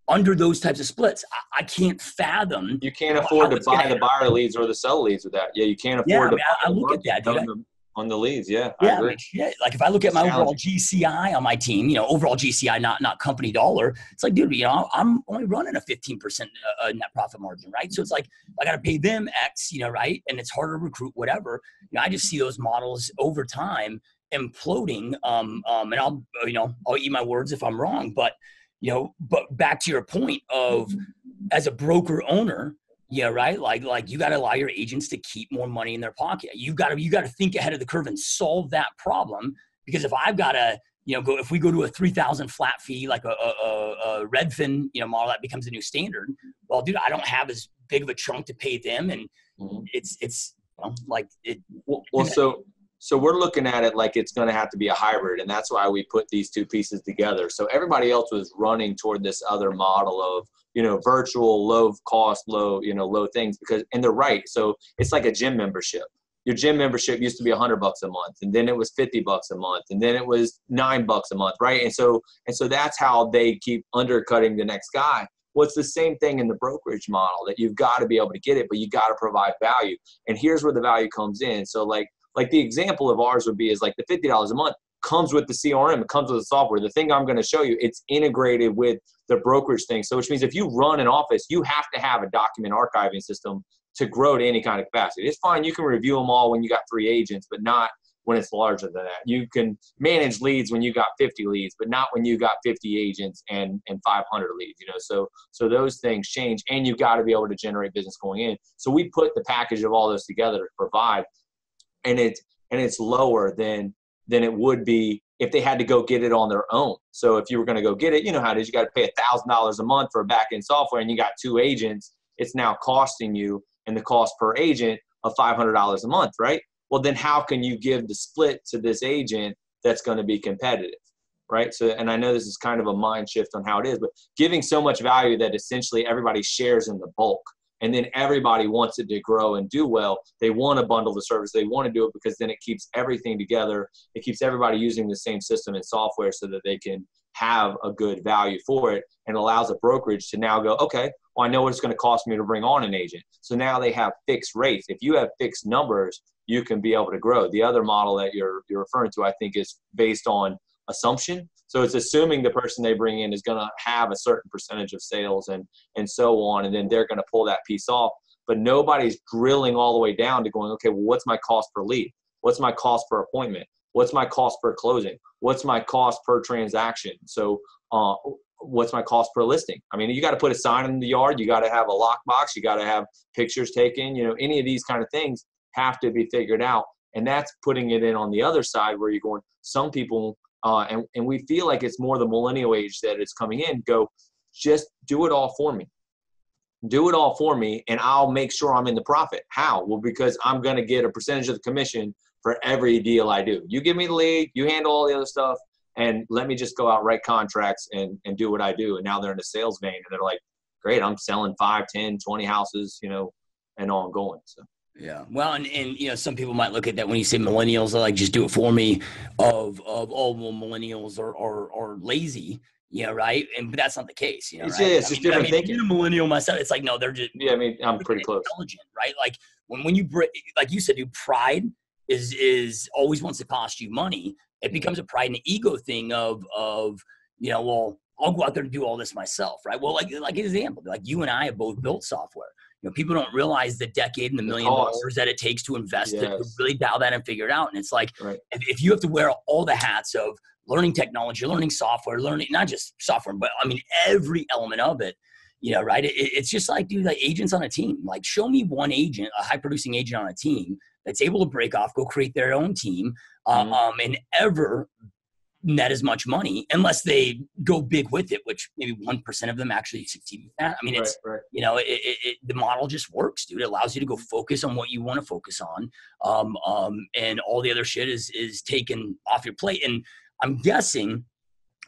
under those types of splits? I can't fathom. You can't afford to buy the buyer leads or the sell leads with that. Yeah, you can't afford to I look at that, dude. On the leads, I agree. Like if I look at my overall GCI on my team, overall GCI, not company dollar, it's like, dude, I'm only running a 15% net profit margin, right? So it's like I got to pay them X, right? And it's harder to recruit, whatever. I just see those models over time imploding. And I'll eat my words if I'm wrong, but but back to your point of as a broker owner, yeah, right. Like you got to allow your agents to keep more money in their pocket. You got to think ahead of the curve and solve that problem. Because if I've got to, if we go to a 3,000 flat fee, like a Redfin, model that becomes a new standard. Well, dude, I don't have as big of a chunk to pay them, and it's like it. So we're looking at it like it's going to have to be a hybrid, and that's why we put these two pieces together. So everybody else was running toward this other model of, virtual, low cost, low things and they're right. So it's like a gym membership. Your gym membership used to be $100 a month, and then it was $50 a month, and then it was $9 a month, right? And so that's how they keep undercutting the next guy. Well, it's the same thing in the brokerage model, that you've got to be able to get it, but you got to provide value. And here's where the value comes in. So like the example of ours would be is like the $50 a month comes with the CRM, it comes with the software. The thing I'm going to show you, it's integrated with the brokerage thing. So which means if you run an office, you have to have a document archiving system to grow to any kind of capacity. It's fine. You can review them all when you got 3 agents, but not when it's larger than that. You can manage leads when you got 50 leads, but not when you got 50 agents and 500 leads, So those things change, and you've got to be able to generate business going in. So we put the package of all those together to provide, and it's lower than it would be if they had to go get it on their own. So if you were going to go get it, how it is, you got to pay $1,000 a month for a back-end software, and you got 2 agents, it's now costing you, and the cost per agent of $500 a month, right? Well, then how can you give the split to this agent that's going to be competitive, right? So, and I know this is kind of a mind shift on how it is, but giving so much value that essentially everybody shares in the bulk, and then everybody wants it to grow and do well. They want to bundle the service. They want to do it because then it keeps everything together. It keeps everybody using the same system and software so that they can have a good value for it, and allows a brokerage to now go, okay, well, I know what it's going to cost me to bring on an agent. So now they have fixed rates. If you have fixed numbers, you can be able to grow. The other model that you're referring to, I think, is based on assumption. So it's assuming the person they bring in is going to have a certain percentage of sales and so on, and then they're going to pull that piece off. But nobody's drilling all the way down to going, okay, well, what's my cost per lead? What's my cost per appointment? What's my cost per closing? What's my cost per transaction? So what's my cost per listing? I mean, you got to put a sign in the yard. You got to have a lockbox. You got to have pictures taken. Any of these kind of things have to be figured out. And that's putting it in on the other side where you're going, some people, and we feel like it's more the millennial age that it's coming in, go, just do it all for me. Do it all for me, and I'll make sure I'm in the profit. How? Well, because I'm going to get a percentage of the commission for every deal I do. You give me the lead, you handle all the other stuff, and let me just go out, write contracts, and do what I do. And now they're in a sales vein, and they're like, great, I'm selling 5, 10, 20 houses, and ongoing. So. Yeah. Well, and some people might look at that when you say millennials, they're like, just do it for me well, millennials are lazy. Yeah, right. But that's not the case. It's just different thinking. Being a millennial myself, it's like, no, they're just I'm pretty close. Intelligent, right? Like when you like you said, dude, pride is always wants to cost you money. It becomes a pride and ego thing of well, I'll go out there and do all this myself, right? Well, like an example, like you and I have both built software. People don't realize the decade and the $1 million that it takes to invest to really dial that and figure it out. And it's like, if you have to wear all the hats of learning technology, learning software, learning not just software, but I mean, every element of it, right? It's just like, dude, like agents on a team, like show me one agent, a high producing agent on a team that's able to break off, go create their own team, and ever net as much money unless they go big with it, which maybe 1% of them actually succeed with that. I mean, it's, the model just works, dude. It allows you to go focus on what you want to focus on. And all the other shit is taken off your plate. And I'm guessing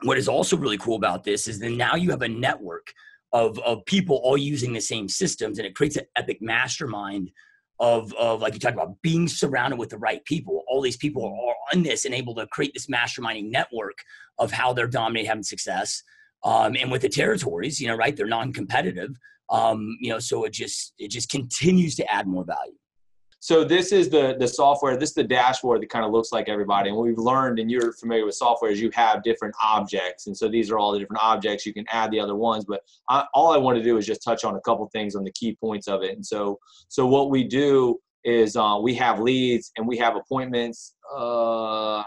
what is also really cool about this is that now you have a network of people all using the same systems, and it creates an epic mastermind of like you talked about, being surrounded with the right people. All these people are on this and able to create this masterminding network of how they're dominating, having success. And with the territories, right, they're non-competitive. So it just continues to add more value. So this is the software. This is the dashboard that kind of looks like everybody. And what we've learned, and you're familiar with software, is you have different objects. And so these are all the different objects. You can add the other ones. But all I want to do is just touch on a couple things on the key points of it. And so what we do is we have leads and we have appointments. I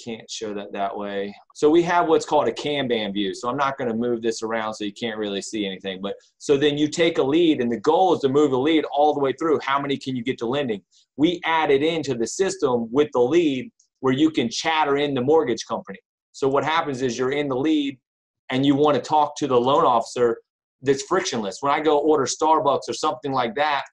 can't show that way. So we have what's called a Kanban view. So I'm not going to move this around so you can't really see anything. But so then you take a lead, and the goal is to move the lead all the way through. How many can you get to lending? We added into the system with the lead where you can chatter in the mortgage company. So what happens is you're in the lead and you want to talk to the loan officer. That's frictionless. When I go order Starbucks or something like that,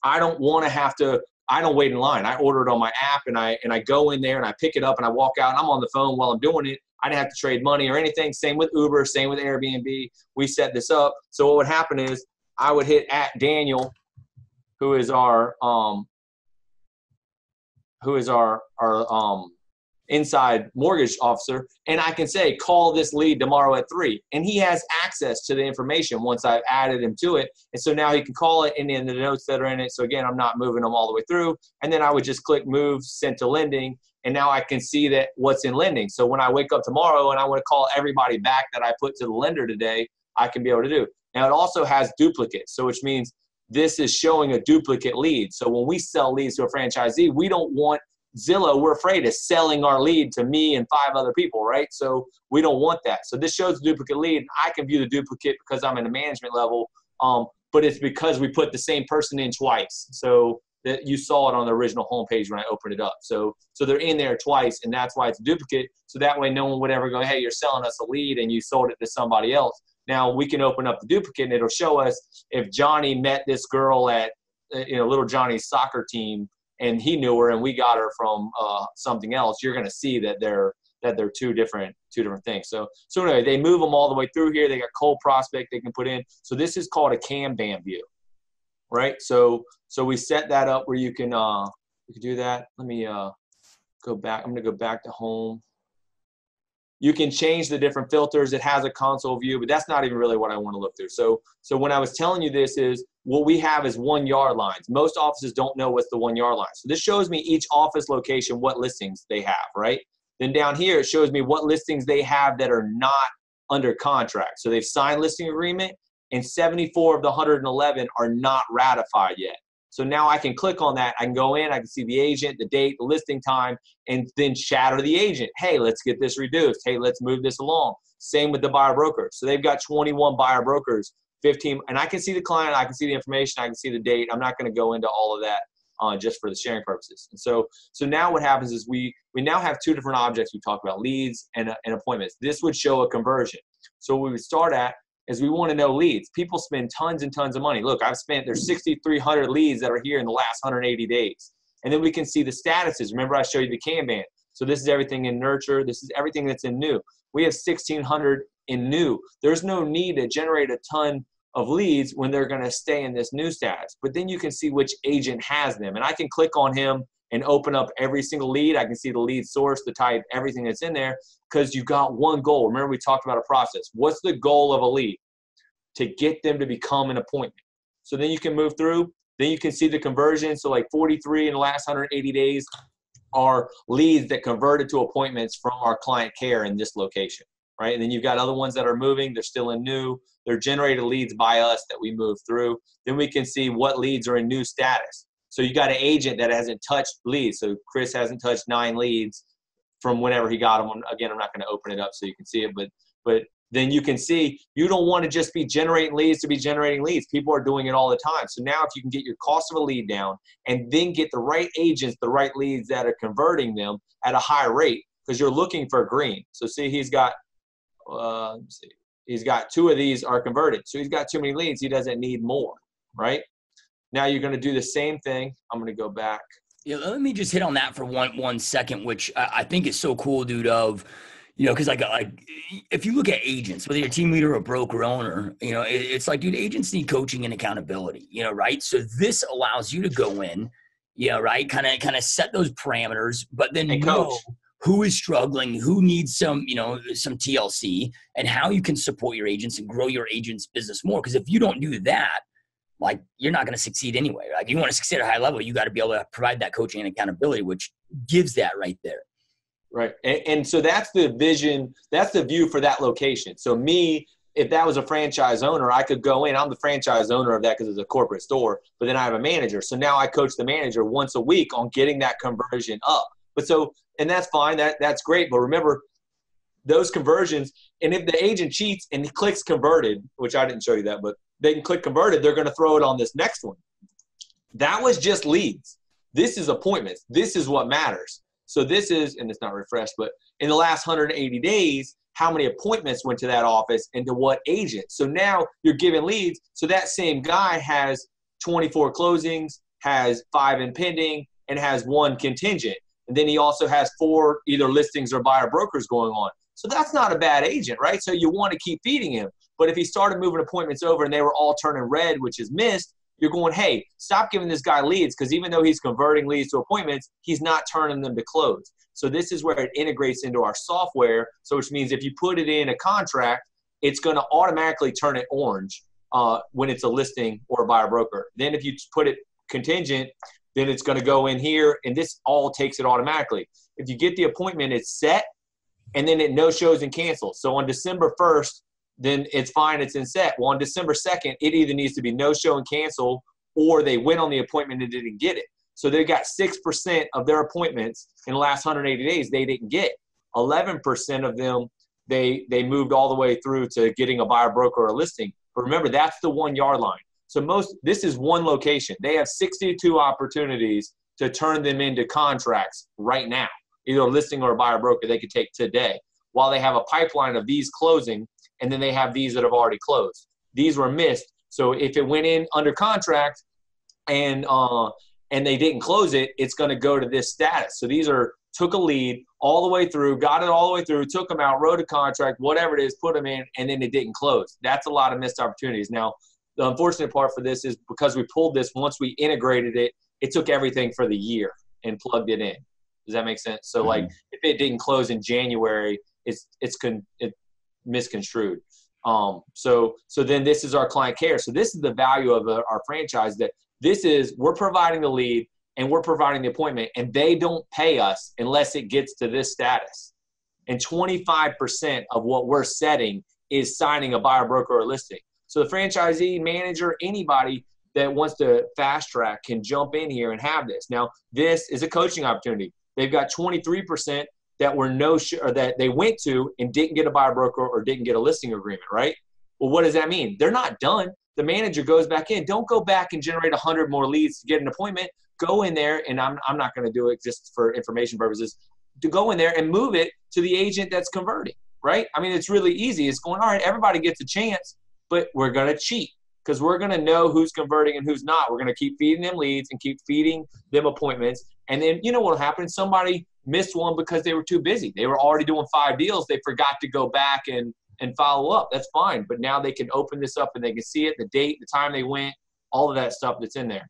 I don't want to have to, I don't wait in line. I order it on my app, and I go in there and I pick it up and I walk out and I'm on the phone while I'm doing it. I didn't have to trade money or anything. Same with Uber, same with Airbnb. We set this up. So what would happen is I would hit @Daniel, who is our inside mortgage officer, and I can say, call this lead tomorrow at 3. And he has access to the information once I've added him to it. And so now he can call it, and then the notes that are in it. So again, I'm not moving them all the way through. And then I would just click move, send to lending. And now I can see that what's in lending. So when I wake up tomorrow and I want to call everybody back that I put to the lender today, I can be able to do. Now it also has duplicates. So which means this is showing a duplicate lead. So when we sell leads to a franchisee, we don't want Zillow, we're afraid of selling our lead to me and 5 other people, right? So we don't want that. So this shows the duplicate lead. I can view the duplicate because I'm in a management level, but it's because we put the same person in twice. So that you saw it on the original homepage when I opened it up. So they're in there twice, and that's why it's a duplicate. So that way no one would ever go, hey, you're selling us a lead and you sold it to somebody else. Now we can open up the duplicate, and it'll show us if Johnny met this girl at little Johnny's soccer team, and he knew her, and we got her from something else. You're going to see that they're two different things. So anyway, they move them all the way through here. They got cold prospect they can put in. So this is called a Kanban view, right? So we set that up where you can do that. Let me go back. I'm going to go back to home. You can change the different filters. It has a console view, but that's not even really what I want to look through. So when I was telling you this is what we have is 1 yard lines. Most offices don't know what's the 1 yard line. So this shows me each office location, what listings they have, right? Then down here, it shows me what listings they have that are not under contract. So they've signed listing agreement, and 74 of the 111 are not ratified yet. So now I can click on that. I can go in, I can see the agent, the date, the listing time, and then chatter the agent. Hey, let's get this reduced. Hey, let's move this along. Same with the buyer brokers. So they've got 21 buyer brokers, 15, and I can see the client, I can see the information, I can see the date. I'm not going to go into all of that just for the sharing purposes. And so now what happens is we now have 2 different objects. We talked about leads and appointments. This would show a conversion. So what we would start at is we want to know leads. People spend tons and tons of money. Look, there's 6,300 leads that are here in the last 180 days. And then we can see the statuses. Remember I showed you the Kanban. So this is everything in nurture. This is everything that's in new. We have 1,600 in new. There's no need to generate a ton of leads when they're going to stay in this new status. But then you can see which agent has them. And I can click on him and open up every single lead. I can see the lead source, the type, everything that's in there, because you've got one goal. Remember, we talked about a process. What's the goal of a lead? To get them to become an appointment. So then you can move through. Then you can see the conversion. So like 43 in the last 180 days are leads that converted to appointments from our client care in this location, right? And then you've got other ones that are moving. They're still in new. They're generated leads by us that we move through. Then we can see what leads are in new status. So you got an agent that hasn't touched leads. So Chris hasn't touched 9 leads from whenever he got them. Again, I'm not going to open it up so you can see it, but then you can see you don't want to just be generating leads to be generating leads. People are doing it all the time. So now if you can get your cost of a lead down and then get the right agents, the right leads that are converting them at a high rate, because you're looking for green. So see, he's got 2 of these are converted. So he's got too many leads. He doesn't need more, right? Now you're going to do the same thing. I'm going to go back. Yeah, let me just hit on that for one second, which I think is so cool, dude, because like if you look at agents, whether you're a team leader or broker owner, it's like, dude, agents need coaching and accountability, right? So this allows you to go in, right, kind of set those parameters, but then know who is struggling, who needs some TLC, and how you can support your agents and grow your agent's business more. Because if you don't do that, like, you're not going to succeed anyway. Like, you want to succeed at a high level, you got to be able to provide that coaching and accountability, which gives that right there. Right. And so that's the vision. That's the view for that location. So me, if that was a franchise owner, I could go in. I'm the franchise owner of that because it's a corporate store, but then I have a manager. So now I coach the manager once a week on getting that conversion up. And that's fine. That's great. But remember, those conversions, and if the agent cheats and he clicks converted, which I didn't show you that, but they can click converted, they're going to throw it on this next one. That was just leads. This is appointments. This is what matters. So this is, and it's not refreshed, but in the last 180 days, how many appointments went to that office and to what agent? So now you're giving leads. So that same guy has 24 closings, has 5 in pending, and has 1 contingent. And then he also has 4 either listings or buyer brokers going on. So that's not a bad agent, right? So you want to keep feeding him. But if he started moving appointments over and they were all turning red, which is missed, you're going, hey, stop giving this guy leads, because even though he's converting leads to appointments, he's not turning them to close. So this is where it integrates into our software. So which means if you put it in a contract, it's going to automatically turn it orange when it's a listing or a buyer broker. Then if you put it contingent, then it's going to go in here, and this all takes it automatically. If you get the appointment, it's set, and then it no shows and cancels. So on December 1st, then it's fine, it's in set. Well, on December 2nd, it either needs to be no show and cancel, or they went on the appointment and didn't get it. So they got 6% of their appointments in the last 180 days they didn't get. 11% of them, they moved all the way through to getting a buyer broker or a listing. But remember, that's the 1 yard line. So this is one location. They have 62 opportunities to turn them into contracts right now, either a listing or a buyer broker they could take today, while they have a pipeline of these closing, and then they have these that have already closed. These were missed. So if it went in under contract and they didn't close it, it's going to go to this status. So these took a lead all the way through, got it all the way through, took them out, wrote a contract, whatever it is, put them in, and then it didn't close. That's a lot of missed opportunities. Now, the unfortunate part for this is because we pulled this, once we integrated it, it took everything for the year and plugged it in. Does that make sense? So like if it didn't close in January, it's misconstrued. So then this is our client care. So this is the value of our franchise, that this is, we're providing the lead and we're providing the appointment, and they don't pay us unless it gets to this status. And 25% of what we're setting is signing a buyer broker or listing. So the franchisee, manager, anybody that wants to fast track can jump in here and have this. Now, this is a coaching opportunity. They've got 23% that were or that they went to and didn't get a buyer broker or didn't get a listing agreement, right? Well, what does that mean? They're not done. The manager goes back in. Don't go back and generate 100 more leads to get an appointment. Go in there, and I'm not going to do it just for information purposes, to go in there and move it to the agent that's converting, right? I mean, it's really easy. It's going, all right, everybody gets a chance, but we're going to cheat, because we're going to know who's converting and who's not. We're going to keep feeding them leads and keep feeding them appointments. And then you know what will happen? Somebody missed one because they were too busy. They were already doing 5 deals. They forgot to go back and follow up. That's fine. But now they can open this up and they can see it, the date, the time they went, all of that stuff that's in there.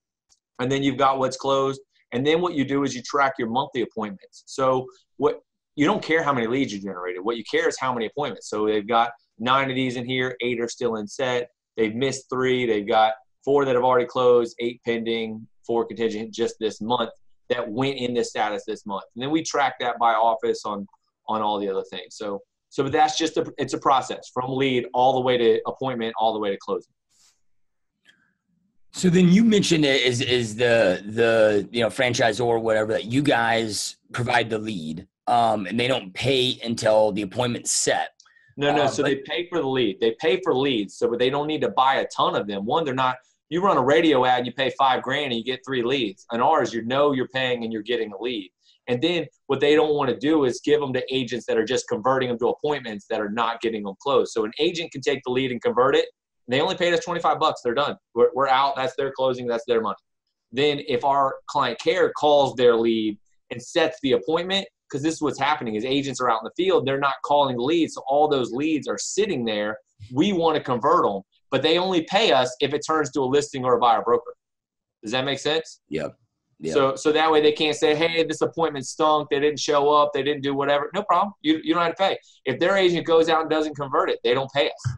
And then you've got what's closed. And then what you do is you track your monthly appointments. So you don't care how many leads you generated. What you care is how many appointments. So they've got 9 of these in here, 8 are still in set. They've missed 3. They've got 4 that have already closed, 8 pending, 4 contingent just this month that went in this status this month. And then we track that by office on all the other things. So that's just it's a process from lead all the way to appointment, all the way to closing. So then you mentioned it is the franchisor or whatever, that you guys provide the lead, and they don't pay until the appointment's set. No. So they pay for the lead. They pay for leads, but they don't need to buy a ton of them. One, they're not. You run a radio ad and you pay $5,000 and you get 3 leads. On ours, you're paying and you're getting a lead. And then what they don't want to do is give them to agents that are just converting them to appointments that are not getting them closed. So an agent can take the lead and convert it. They only paid us $25. They're done. We're out. That's their closing. That's their money. Then if our client care calls their lead and sets the appointment, because this is what's happening is agents are out in the field. They're not calling the leads. So all those leads are sitting there. We want to convert them, but they only pay us if it turns to a listing or a buyer broker. Does that make sense? Yep. So that way they can't say, hey, this appointment stunk. They didn't show up. They didn't do whatever. No problem. You don't have to pay. If their agent goes out and doesn't convert it, they don't pay us.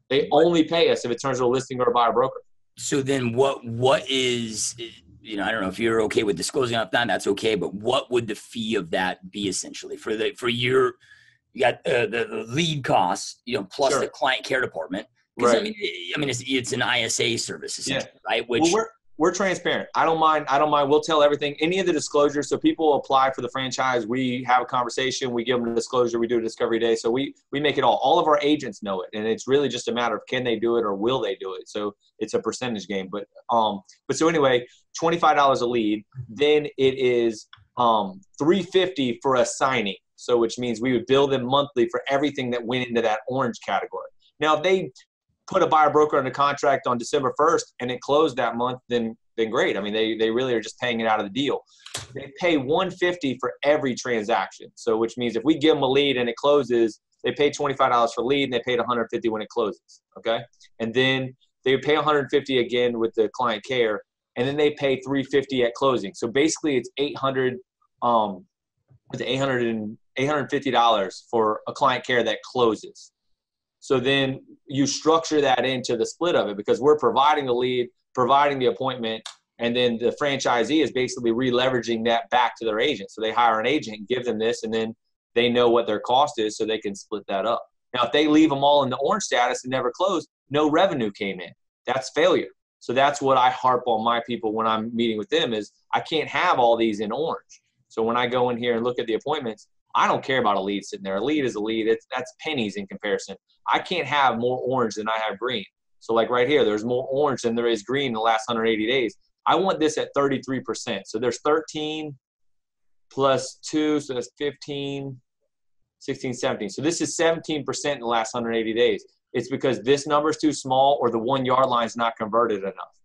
They only pay us if it turns to a listing or a buyer broker. So then what is, I don't know if you're okay with disclosing up that, that's okay, but what would the fee of that be essentially you got the lead costs, plus the client care department. Because right. I mean, it's an ISA service essentially, right? Which we're transparent. I don't mind. We'll tell everything, any of the disclosures. So people apply for the franchise. We have a conversation. We give them a disclosure. We do a discovery day. So we make it all. All of our agents know it. And it's really just a matter of can they do it or will they do it? So it's a percentage game. But so anyway, $25 a lead. Then it is $350 for a signing. So which means we would bill them monthly for everything that went into that orange category. Now, if they put a buyer broker under contract on December 1st and it closed that month, then great. I mean, they really are just paying it out of the deal. They pay $150 for every transaction. So which means if we give them a lead and it closes, they pay $25 for lead and they paid $150 when it closes. Okay. And then they pay $150 again with the client care, and then they pay $350 at closing. So basically it's $850 for a client care that closes. So then you structure that into the split of it, because we're providing the lead, providing the appointment, and then the franchisee is basically re-leveraging that back to their agent. So they hire an agent, give them this, and then they know what their cost is so they can split that up. Now, if they leave them all in the orange status and never close, no revenue came in. That's failure. So that's what I harp on my people when I'm meeting with them is I can't have all these in orange. So when I go in here and look at the appointments, I don't care about a lead sitting there. A lead is a lead. That's pennies in comparison. I can't have more orange than I have green. So like right here, there's more orange than there is green in the last 180 days. I want this at 33%. So there's 13 plus 2, so that's 15, 16, 17. So this is 17% in the last 180 days. It's because this number is too small or the 1 yard line is not converted enough.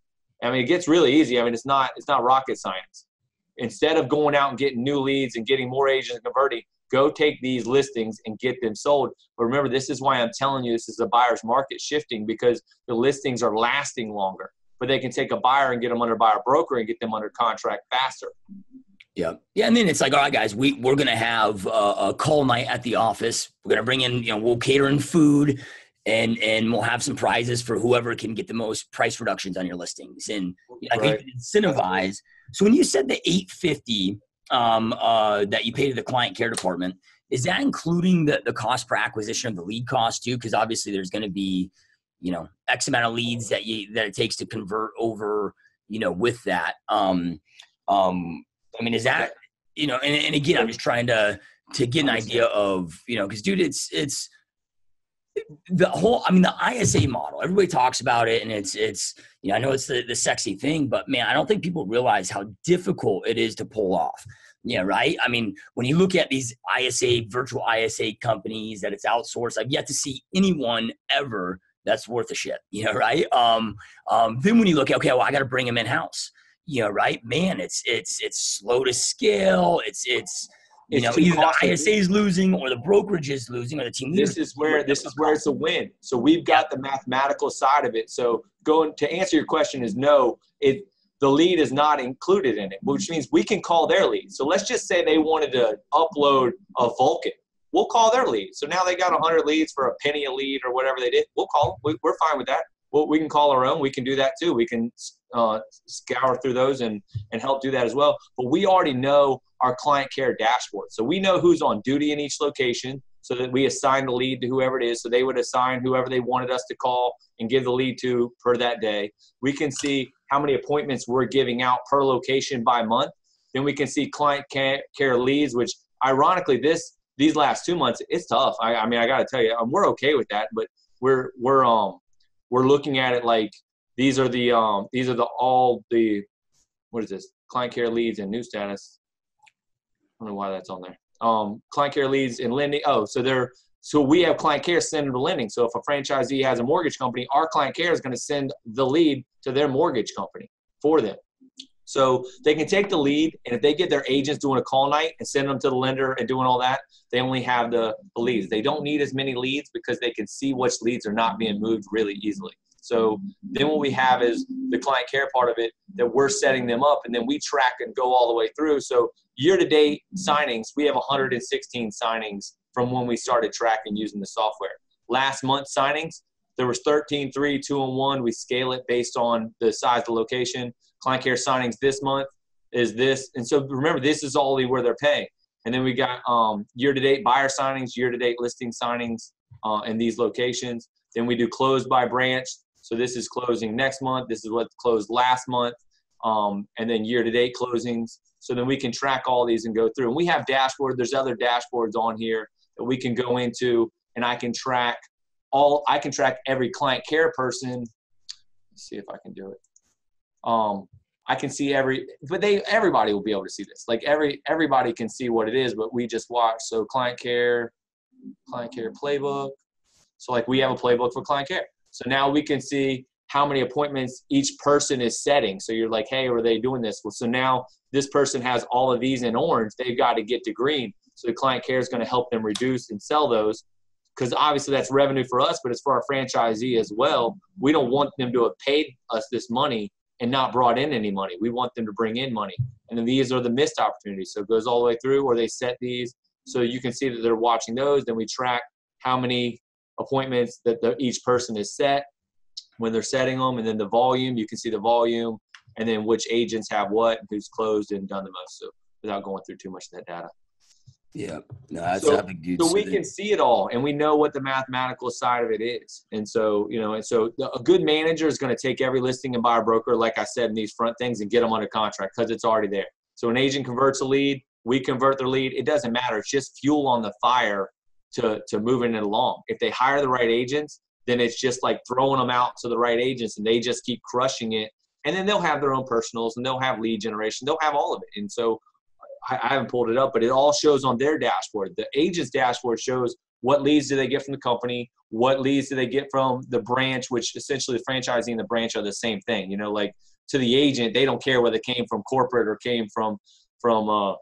I mean, it gets really easy. I mean, it's not rocket science. Instead of going out and getting new leads and getting more agents converting, go take these listings and get them sold. But remember, this is why I'm telling you this is a buyer's market shifting, because the listings are lasting longer. But they can take a buyer and get them under buyer broker and get them under contract faster. Yeah. Yeah. And then it's like, all right, guys, we're going to have a call night at the office. We're going to bring in, we'll cater in food and we'll have some prizes for whoever can get the most price reductions on your listings. And I think incentivize. So when you said the $850 that you pay to the client care department, is that including the cost per acquisition of the lead cost too? Because obviously there's going to be, X amount of leads that it takes to convert over, with that. I mean, is that, and again, I'm just trying to get an idea of, because dude, it's the whole, the ISA model, everybody talks about it and it's, I know it's the sexy thing, but man, I don't think people realize how difficult it is to pull off. Yeah. Right. I mean, when you look at these virtual ISA companies that it's outsourced, I've yet to see anyone ever that's worth a shit, right. Then when you look at, okay, well, I got to bring them in house, right, man, it's slow to scale. It's either the ISA is losing or the brokerage is losing or the team leader. This is where it's a win. So we've got the mathematical side of it. So going to answer your question is no, the lead is not included in it, which means we can call their lead. So let's just say they wanted to upload a Vulcan. We'll call their lead. So now they got 100 leads for a penny a lead or whatever they did. We'll call them. We're fine with that. Well, we can call our own. We can do that too. We can scour through those and help do that as well. But we already know our client care dashboard. So we know who's on duty in each location so that we assign the lead to whoever it is. So they would assign whoever they wanted us to call and give the lead to per that day. We can see how many appointments we're giving out per location by month. Then we can see client care leads, which ironically these last 2 months, it's tough. I mean, I got to tell you, we're okay with that, but we're looking at it like these are all the what is this? Client care leads and new status. I don't know why that's on there. Client care leads and lending. So we have client care send them to lending. So if a franchisee has a mortgage company, our client care is going to send the lead to their mortgage company for them. So they can take the lead, and if they get their agents doing a call night and send them to the lender and doing all that, they only have the leads. They don't need as many leads because they can see which leads are not being moved really easily. So then what we have is the client care part of it that we're setting them up, and then we track and go all the way through. So year-to-date signings, we have 116 signings from when we started tracking using the software. Last month signings, there was 13, 3, 2, and 1. We scale it based on the size of the location. Client care signings this month is this. And so remember, this is all where they're paying. And then we got year-to-date buyer signings, year-to-date listing signings in these locations. Then we do close by branch. So this is closing next month. This is what closed last month. and then year-to-date closings. So then we can track all these and go through. And we have dashboard. There's other dashboards on here that we can go into, and I can track every client care person. Let's see if I can do it. I can see everybody will be able to see this. Like everybody can see what it is, but we just watch. So client care playbook. So like we have a playbook for client care. So now we can see how many appointments each person is setting. So you're like, hey, are they doing this? Well, so now this person has all of these in orange. They've got to get to green. So the client care is going to help them reduce and sell those, because obviously that's revenue for us, but it's for our franchisee as well. We don't want them to have paid us this money and not brought in any money. We want them to bring in money. And then these are the missed opportunities. So it goes all the way through, or they set these. So you can see that they're watching those. Then we track how many appointments that each person is set when they're setting them. And then the volume, you can see the volume, and then which agents have what, who's closed and done the most. So without going through too much of that data. Yeah, no, that's a big dude. So we can see it all, and we know what the mathematical side of it is. And so, a good manager is going to take every listing and buyer broker, like I said, in these front things and get them under contract because it's already there. So an agent converts a lead, we convert their lead. It doesn't matter. It's just fuel on the fire to moving it along. If they hire the right agents, then it's just like throwing them out to the right agents, and they just keep crushing it. And then they'll have their own personals, and they'll have lead generation. They'll have all of it. And so I haven't pulled it up, but it all shows on their dashboard. The agent's dashboard shows what leads do they get from the company, what leads do they get from the branch, which essentially the franchisee and the branch are the same thing. Like to the agent, they don't care whether it came from corporate or came from the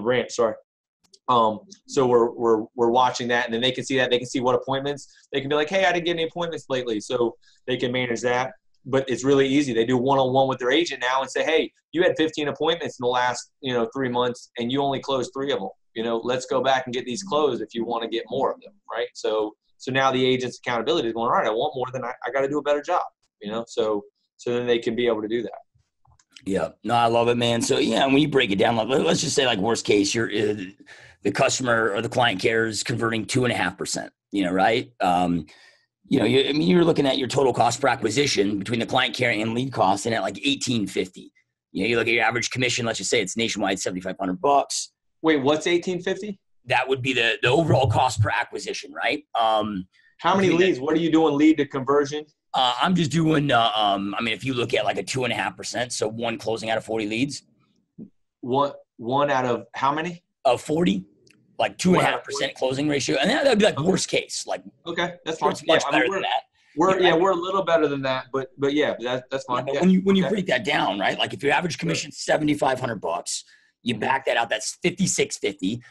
branch. Sorry. So we're watching that, and then they can see that. They can see what appointments. They can be like, hey, I didn't get any appointments lately, so they can manage that. But it's really easy. They do one-on-one with their agent now and say, hey, you had 15 appointments in the last 3 months, and you only closed 3 of them. Let's go back and get these closed if you want to get more of them, right? So now the agent's accountability is going, all right, I want more, than I got to do a better job, So then they can be able to do that. Yeah, no, I love it, man. So yeah, when you break it down, like, let's just say like worst case, you're the customer or the client care is converting 2.5%, right? You're looking at your total cost per acquisition between the client care and lead cost, and at like $1,850. You look at your average commission. Let's just say it's nationwide, $7,500. Wait, what's $1,850? That would be the overall cost per acquisition, right? How many leads? What are you doing lead to conversion? I'm just doing. If you look at like a 2.5%, so one closing out of 40 leads. One out of how many? Of 40. Like 2.5% closing ratio, and that'd be like worst case. Like, okay, that's fine. It's much better than that. We're a little better than that, but yeah, that's fine. Yeah, but when you break that down, right? Like if your average commission is $7,500, you back that out. That's $5,650.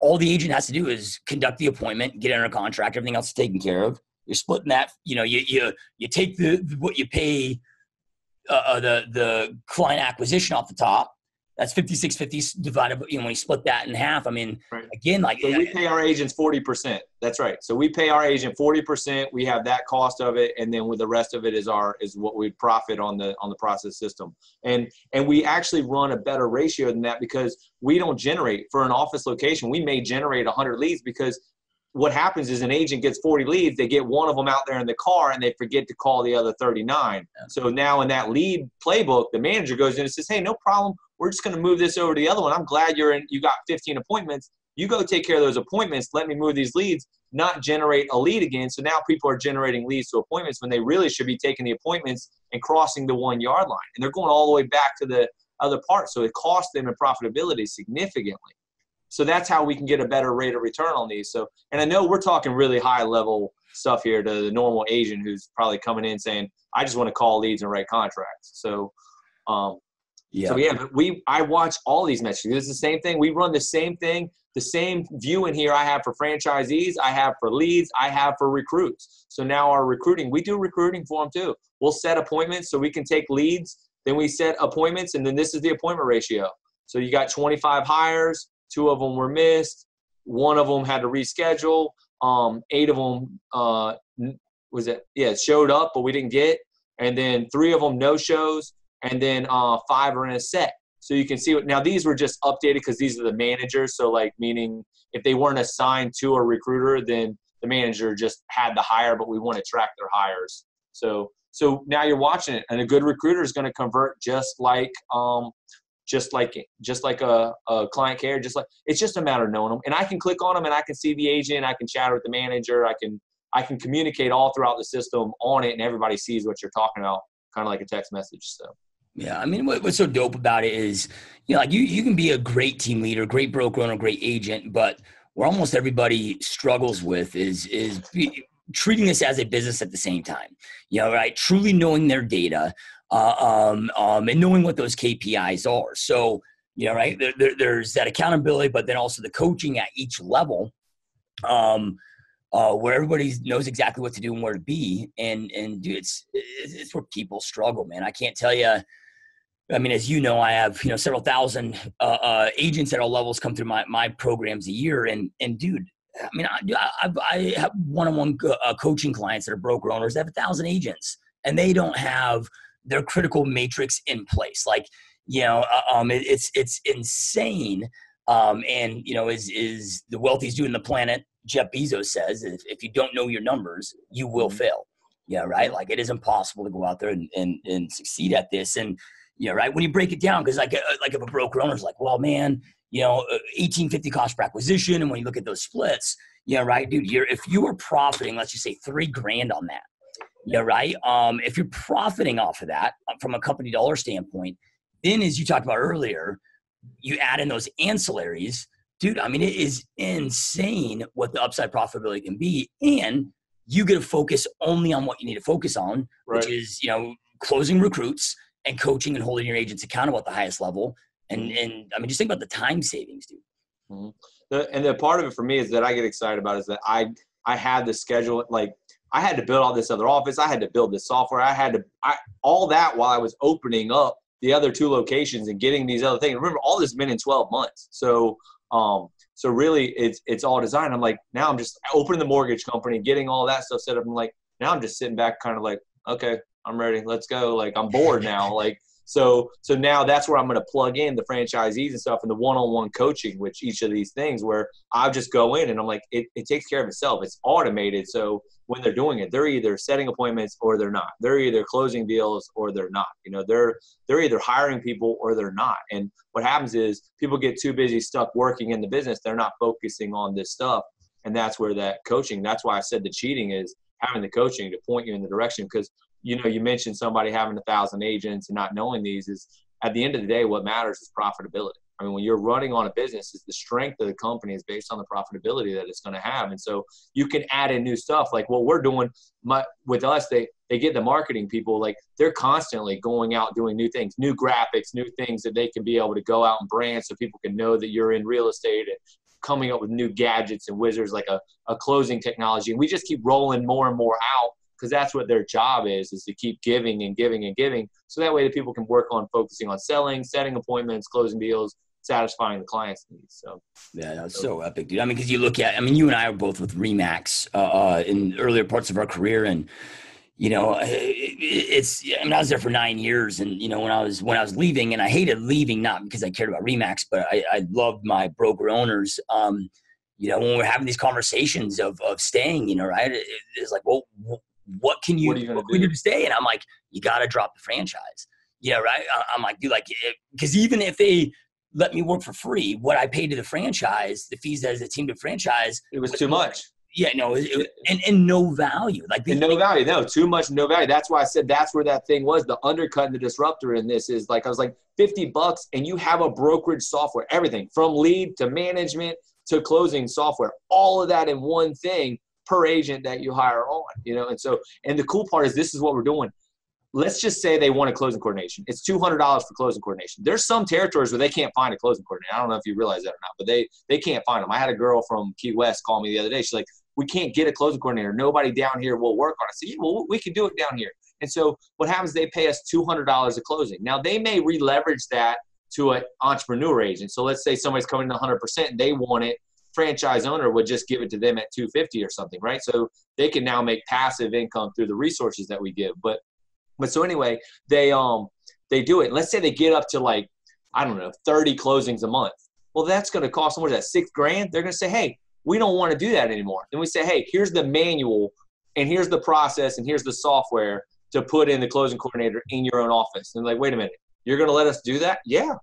All the agent has to do is conduct the appointment, get under contract. Everything else is taken care of. You're splitting that. You take what you pay the client acquisition off the top. That's $5,650 divided, when you split that in half. Right. Again, like so we pay our agents 40%. That's right. So we pay our agent 40%. We have that cost of it, and then with the rest of it is what we profit on the process system. And we actually run a better ratio than that because we don't generate for an office location. We may generate 100 leads because what happens is an agent gets 40 leads, they get one of them out there in the car, and they forget to call the other 39. Yeah. So now in that lead playbook, the manager goes in and says, hey, no problem. We're just going to move this over to the other one. I'm glad you got 15 appointments. You go take care of those appointments. Let me move these leads, not generate a lead again. So now people are generating leads to appointments when they really should be taking the appointments and crossing the 1 yard line. And they're going all the way back to the other part. So it costs them in profitability significantly. So that's how we can get a better rate of return on these. So, and I know we're talking really high level stuff here to the normal agent who's probably coming in saying, I just want to call leads and write contracts. So, but I watch all these metrics. It's the same thing. We run the same thing, the same view in here I have for franchisees, I have for leads, I have for recruits. So now our recruiting, we do recruiting for them too. We'll set appointments so we can take leads. Then we set appointments, and then this is the appointment ratio. So you got 25 hires. 2 of them were missed. 1 of them had to reschedule. 8 of them showed up, but we didn't get. And then 3 of them no shows. And then 5 are in a set. So you can see now these were just updated because these are the managers. So meaning if they weren't assigned to a recruiter, then the manager just had the hire, but we want to track their hires. So So now you're watching it, and a good recruiter is going to convert just like a client care, it's just a matter of knowing them. And I can click on them, and I can see the agent, I can chat with the manager, I can communicate all throughout the system on it, and everybody sees what you're talking about, kind of like a text message. So. Yeah, I mean, what's so dope about it is, like you can be a great team leader, great broker owner, great agent, but where almost everybody struggles with is treating this as a business at the same time. Right? Truly knowing their data, and knowing what those KPIs are. So, right, there's that accountability, but then also the coaching at each level, where everybody knows exactly what to do and where to be. And dude, it's where people struggle, man. I can't tell you. I mean, as you know, I have, several thousand agents at all levels come through my programs a year. And dude, I mean, I have one-on-one coaching clients that are broker owners that have 1,000 agents, and they don't have their critical matrix in place. Like, it's insane. And, is the wealthiest dude on the planet, Jeff Bezos says, if you don't know your numbers, you will fail. Yeah. Right. Like, it is impossible to go out there and succeed at this. And, right, when you break it down, because like if a broker owner is like, well, man, $1,850 cost per acquisition, and when you look at those splits, right, dude, if you are profiting, let's just say $3,000 on that, right, if you're profiting off of that from a company dollar standpoint, then as you talked about earlier, you add in those ancillaries, dude. I mean, it is insane what the upside profitability can be, and you get to focus only on what you need to focus on, right, which is closing recruits and coaching and holding your agents accountable at the highest level. And I mean, just think about the time savings, dude. Mm-hmm. And the part of it for me is that I get excited about is that I had the schedule, like I had to build all this other office. I had to build this software. All that while I was opening up the other 2 locations and getting these other things. Remember, all this has been in 12 months. So really it's all designed. I'm like, now I'm just opening the mortgage company, getting all that stuff set up. I'm like, now I'm just sitting back kind of like, okay, I'm ready. Let's go. Like, I'm bored now. Like, so now that's where I'm going to plug in the franchisees and stuff and the one-on-one coaching, which each of these things where I'll just go in and I'm like, it takes care of itself. It's automated. So when they're doing it, they're either setting appointments or they're not. They're either closing deals or they're not. They're either hiring people or they're not. And what happens is people get too busy stuck working in the business. They're not focusing on this stuff. And that's where that coaching, that's why I said the cheating is having the coaching to point you in the direction. Because you mentioned somebody having 1,000 agents and not knowing these is at the end of the day, what matters is profitability. I mean, when you're running on a business, is the strength of the company is based on the profitability that it's going to have. And so you can add in new stuff like what we're doing with us. They get the marketing people, like they're constantly going out doing new things, new graphics, new things that they can be able to go out and brand so people can know that you're in real estate, and coming up with new gadgets and wizards like a closing technology. And we just keep rolling more and more out, because that's what their job is to keep giving and giving and giving. So that way the people can work on focusing on selling, setting appointments, closing deals, satisfying the client's needs. So yeah, that's so epic, dude. I mean, because you look at, you and I are both with Remax in earlier parts of our career, and I was there for 9 years, and when I was leaving, and I hated leaving not because I cared about Remax, but I loved my broker owners. When we're having these conversations of staying, right? It's like, well, what can you do to stay? And I'm like, you got to drop the franchise. Yeah, right. I'm like, dude, like, because even if they let me work for free, what I paid to the franchise, the fees as a team to franchise, it was too much. Yeah, no, and no value. No value. No, too much, no value. That's why I said that's where that thing was. The undercut and the disruptor in this is like, I was like, $50 and you have a brokerage software, everything from lead to management to closing software, all of that in one thing per agent that you hire on, And so, and the cool part is this is what we're doing. Let's just say they want a closing coordination. It's $200 for closing coordination. There's some territories where they can't find a closing coordinator. I don't know if you realize that or not, but they can't find them. I had a girl from Key West call me the other day. She's like, we can't get a closing coordinator. Nobody down here will work on it. I said, well, we can do it down here. And so what happens, they pay us $200 a closing. Now, they may re-leverage that to an entrepreneur agent. So let's say somebody's coming in 100% and they want it. Franchise owner would just give it to them at $250 or something, right? So they can now make passive income through the resources that we give. But so anyway, they do it. Let's say they get up to like, I don't know, 30 closings a month. Well, that's going to cost them, what is that, $6,000? They're going to say, hey, we don't want to do that anymore. Then we say, hey, here's the manual and here's the process and here's the software to put in the closing coordinator in your own office. And like, wait a minute, you're going to let us do that? Yeah,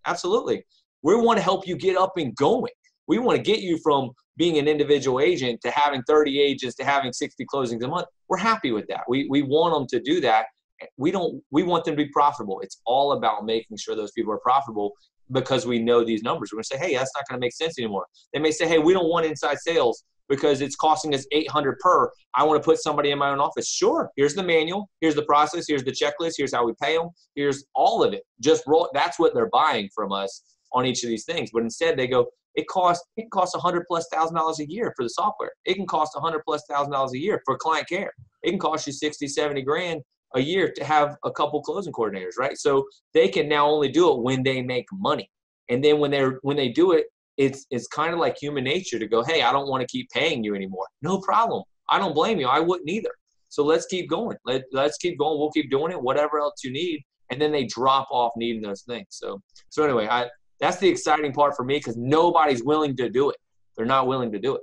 absolutely. We want to help you get up and going. We want to get you from being an individual agent to having 30 agents to having 60 closings a month. We're happy with that. We want them to do that. We want them to be profitable. It's all about making sure those people are profitable because we know these numbers. We're going to say, hey, that's not going to make sense anymore. They may say, hey, we don't want inside sales because it's costing us $800 per. I want to put somebody in my own office. Sure. Here's the manual. Here's the process. Here's the checklist. Here's how we pay them. Here's all of it. Just roll. That's what they're buying from us on each of these things. But instead they go, it costs $100,000+ a year for the software. It can cost $100,000+ a year for client care. It can cost you 60, 70 grand a year to have a couple closing coordinators, right? So they can now only do it when they make money. And then when they do it, it's kind of like human nature to go, hey, I don't want to keep paying you anymore. No problem. I don't blame you. I wouldn't either. So let's keep going. Let's keep going. We'll keep doing it, whatever else you need. And then they drop off needing those things. So anyway, that's the exciting part for me because nobody's willing to do it. They're not willing to do it.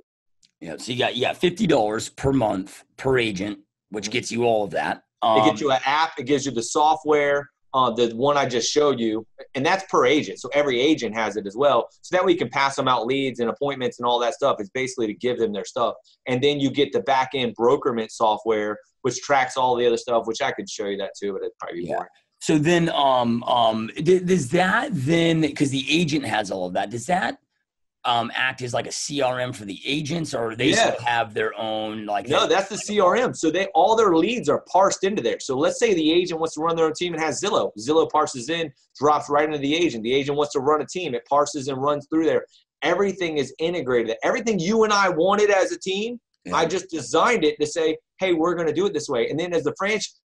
Yeah. So you got $50 per month per agent, which gets you all of that. It gets you an app. It gives you the software, the one I just showed you, and that's per agent. So every agent has it as well. So that way you can pass them out leads and appointments and all that stuff. It's basically to give them their stuff. And then you get the back-end brokerment software, which tracks all the other stuff, which I could show you that too, but it'd probably be boring. So then, does that then, because the agent has all of that, does that act as like a CRM for the agents, or they still have their own No, that's the CRM. So all their leads are parsed into there. So let's say the agent wants to run their own team and has Zillow. Zillow parses in, drops right into the agent. The agent wants to run a team. It parses and runs through there. Everything is integrated. Everything you and I wanted as a team, I just designed it to say, hey, we're going to do it this way. And then as the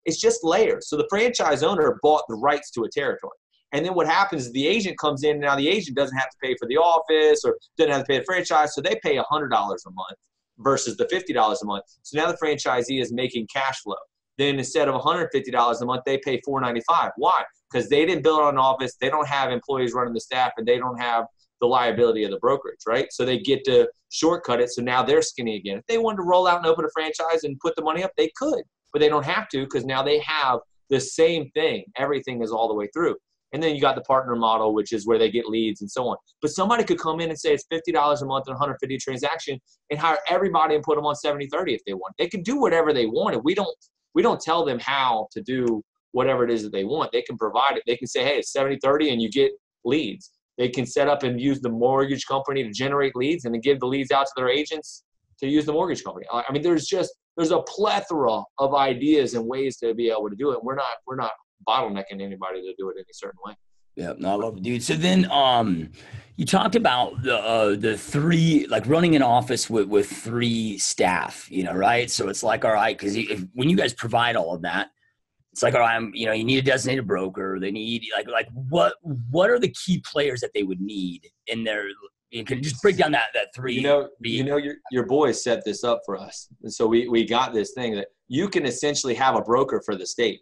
it's just layers. So the franchise owner bought the rights to a territory. And then what happens is the agent comes in, and now the agent doesn't have to pay for the office or doesn't have to pay the franchise. So they pay $100 a month versus the $50 a month. So now the franchisee is making cash flow. Then instead of $150 a month, they pay $495. Why? Because they didn't build an office. They don't have employees running the staff, and they don't have the liability of the brokerage, right? So they get to shortcut it. So now they're skinny again. If they wanted to roll out and open a franchise and put the money up, they could, but they don't have to because now they have the same thing. Everything is all the way through. And then you got the partner model, which is where they get leads and so on. But somebody could come in and say it's $50 a month and $150 a transaction and hire everybody and put them on 70-30 if they want. They can do whatever they want. We don't tell them how to do whatever it is that they want. They can provide it. They can say, hey, it's 70-30 and you get leads. They can set up and use the mortgage company to generate leads and then give the leads out to their agents to use the mortgage company. I mean, there's a plethora of ideas and ways to be able to do it. We're not bottlenecking anybody to do it any certain way. Yeah, no, I love it, dude. So then, you talked about the three, like running an office with 3 staff, right? So it's like, all right, because when you guys provide all of that, it's like, all right, you need a designated broker. They need like what are the key players that they would need in their? You can just break down that 3. Your boys set this up for us, and so we got this thing that you can essentially have a broker for the state.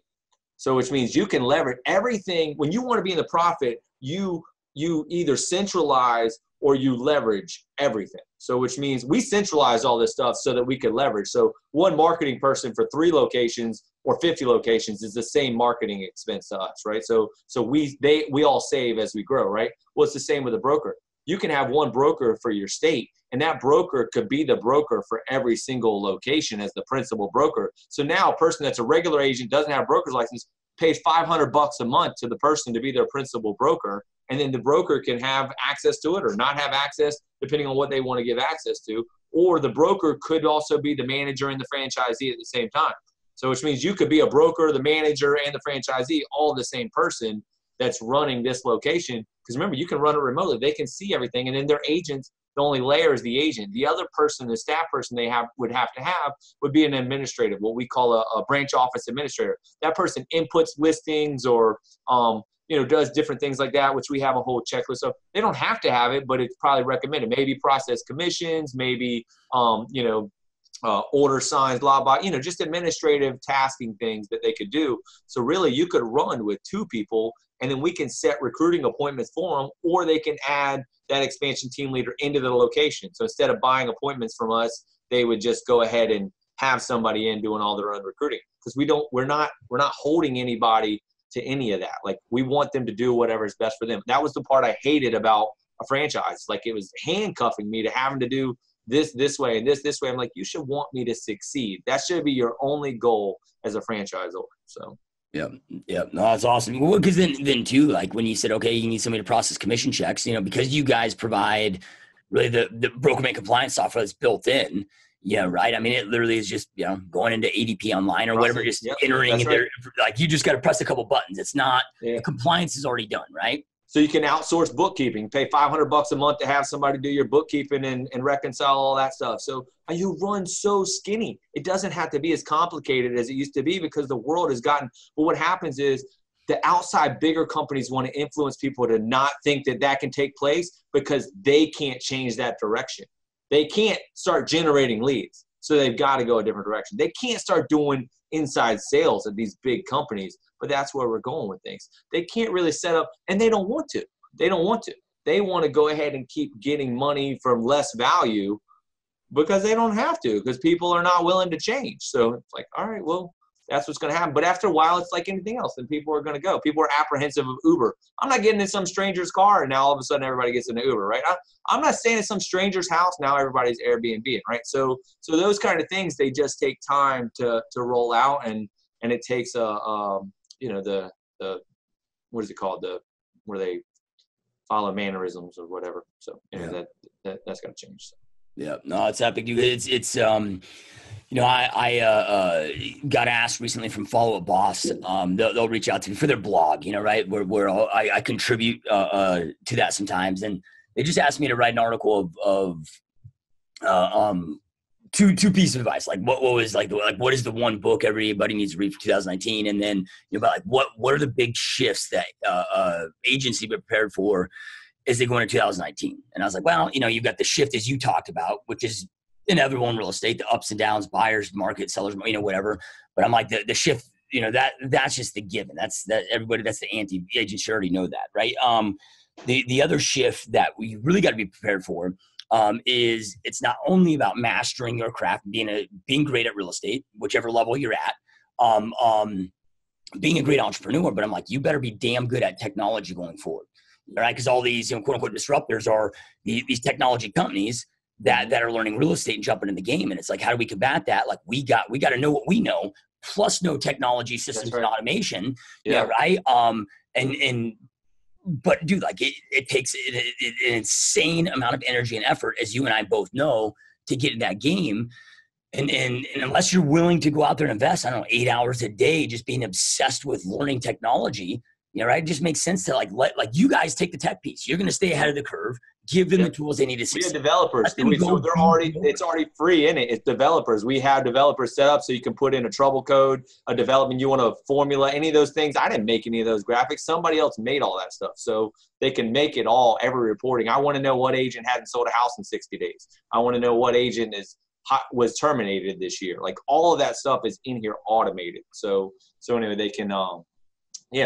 So which means you can leverage everything. When you want to be in the profit, you either centralize or you leverage everything. So which means we centralize all this stuff so that we could leverage. So one marketing person for 3 locations or 50 locations is the same marketing expense to us, right? So we all save as we grow, right? Well, it's the same with a broker. You can have one broker for your state, and that broker could be the broker for every single location as the principal broker. So now a person that's a regular agent, doesn't have a broker's license, pays $500 a month to the person to be their principal broker. And then the broker can have access to it or not have access, depending on what they want to give access to. Or the broker could also be the manager and the franchisee at the same time. So which means you could be a broker, the manager, and the franchisee, all the same person that's running this location. Because remember, you can run it remotely. They can see everything. And then their agents, the only layer is the agent. The other person, the staff person they would have to have would be an administrative, what we call a branch office administrator. That person inputs listings or does different things like that, which we have a whole checklist of. They don't have to have it, but it's probably recommended. Maybe process commissions, maybe order signs, blah, blah, just administrative tasking things that they could do. So really you could run with 2 people, and then we can set recruiting appointments for them, or they can add that expansion team leader into the location. So instead of buying appointments from us, they would just go ahead and have somebody in doing all their own recruiting, because we're not holding anybody to any of that. Like, we want them to do whatever is best for them. That was the part I hated about a franchise. Like, it was handcuffing me to having to do this way and this way. I'm like, you should want me to succeed. That should be your only goal as a franchisor. So. Yeah. No, that's awesome. Well, because then too, like when you said, okay, you need somebody to process commission checks, because you guys provide really the brokerage compliance software that's built in. Yeah, right. I mean, it literally is just, going into ADP online or whatever, just entering in there. Like, you just got to press a couple buttons. It's not, the compliance is already done, right? So you can outsource bookkeeping, pay $500 a month to have somebody do your bookkeeping and reconcile all that stuff. So you run so skinny. It doesn't have to be as complicated as it used to be, because the world has gotten, but what happens is the outside bigger companies want to influence people to not think that can take place, because they can't change that direction. They can't start generating leads. So they've got to go a different direction. They can't start doing inside sales at these big companies, but that's where we're going with things. They can't really set up, and they don't want to. They want to go ahead and keep getting money from less value, because they don't have to, because people are not willing to change. So it's like, all right, well, that's what's going to happen. But after a while, it's like anything else, and people are going to go. People are apprehensive of Uber. I'm not getting in some stranger's car, and now all of a sudden everybody gets into Uber, right? I'm not staying in some stranger's house. Now everybody's Airbnb, right? So those kind of things, they just take time to roll out, and it takes the what is it called, where they follow mannerisms or whatever. So that's got to change. So. Yeah, no, it's epic. It's I got asked recently from Follow Up Boss. They'll reach out to me for their blog, right? Where I contribute to that sometimes, and they just asked me to write an article of two pieces of advice. Like what was what is the one book everybody needs to read for 2019, and then about what are the big shifts that agency be prepared for as they go into 2019. And I was like, well, you've got the shift as you talked about, which is inevitable in real estate, the ups and downs, buyers market, sellers, whatever. But I'm like the shift, that's just the given. That's the anti-agent should already know that, right? The other shift that we really got to be prepared for is it's not only about mastering your craft, being great at real estate, whichever level you're at, being a great entrepreneur, but I'm like, you better be damn good at technology going forward. Right, because all these quote unquote disruptors are these technology companies that are learning real estate and jumping in the game, and it's like, how do we combat that? Like, we got to know what we know, plus know technology systems and automation. Yeah, right. But dude, like it takes an insane amount of energy and effort, as you and I both know, to get in that game. And unless you're willing to go out there and invest, 8 hours a day just being obsessed with learning technology. Right? It just makes sense to let you guys take the tech piece. You're going to stay ahead of the curve. Give them the tools they need to succeed. We have developers. It's already free in it. It's developers. We have developers set up so you can put in a trouble code, a development. You want a formula, any of those things. I didn't make any of those graphics. Somebody else made all that stuff. So they can make it all, every reporting. I want to know what agent hadn't sold a house in 60 days. I want to know what agent was terminated this year. Like, all of that stuff is in here automated. So anyway, they can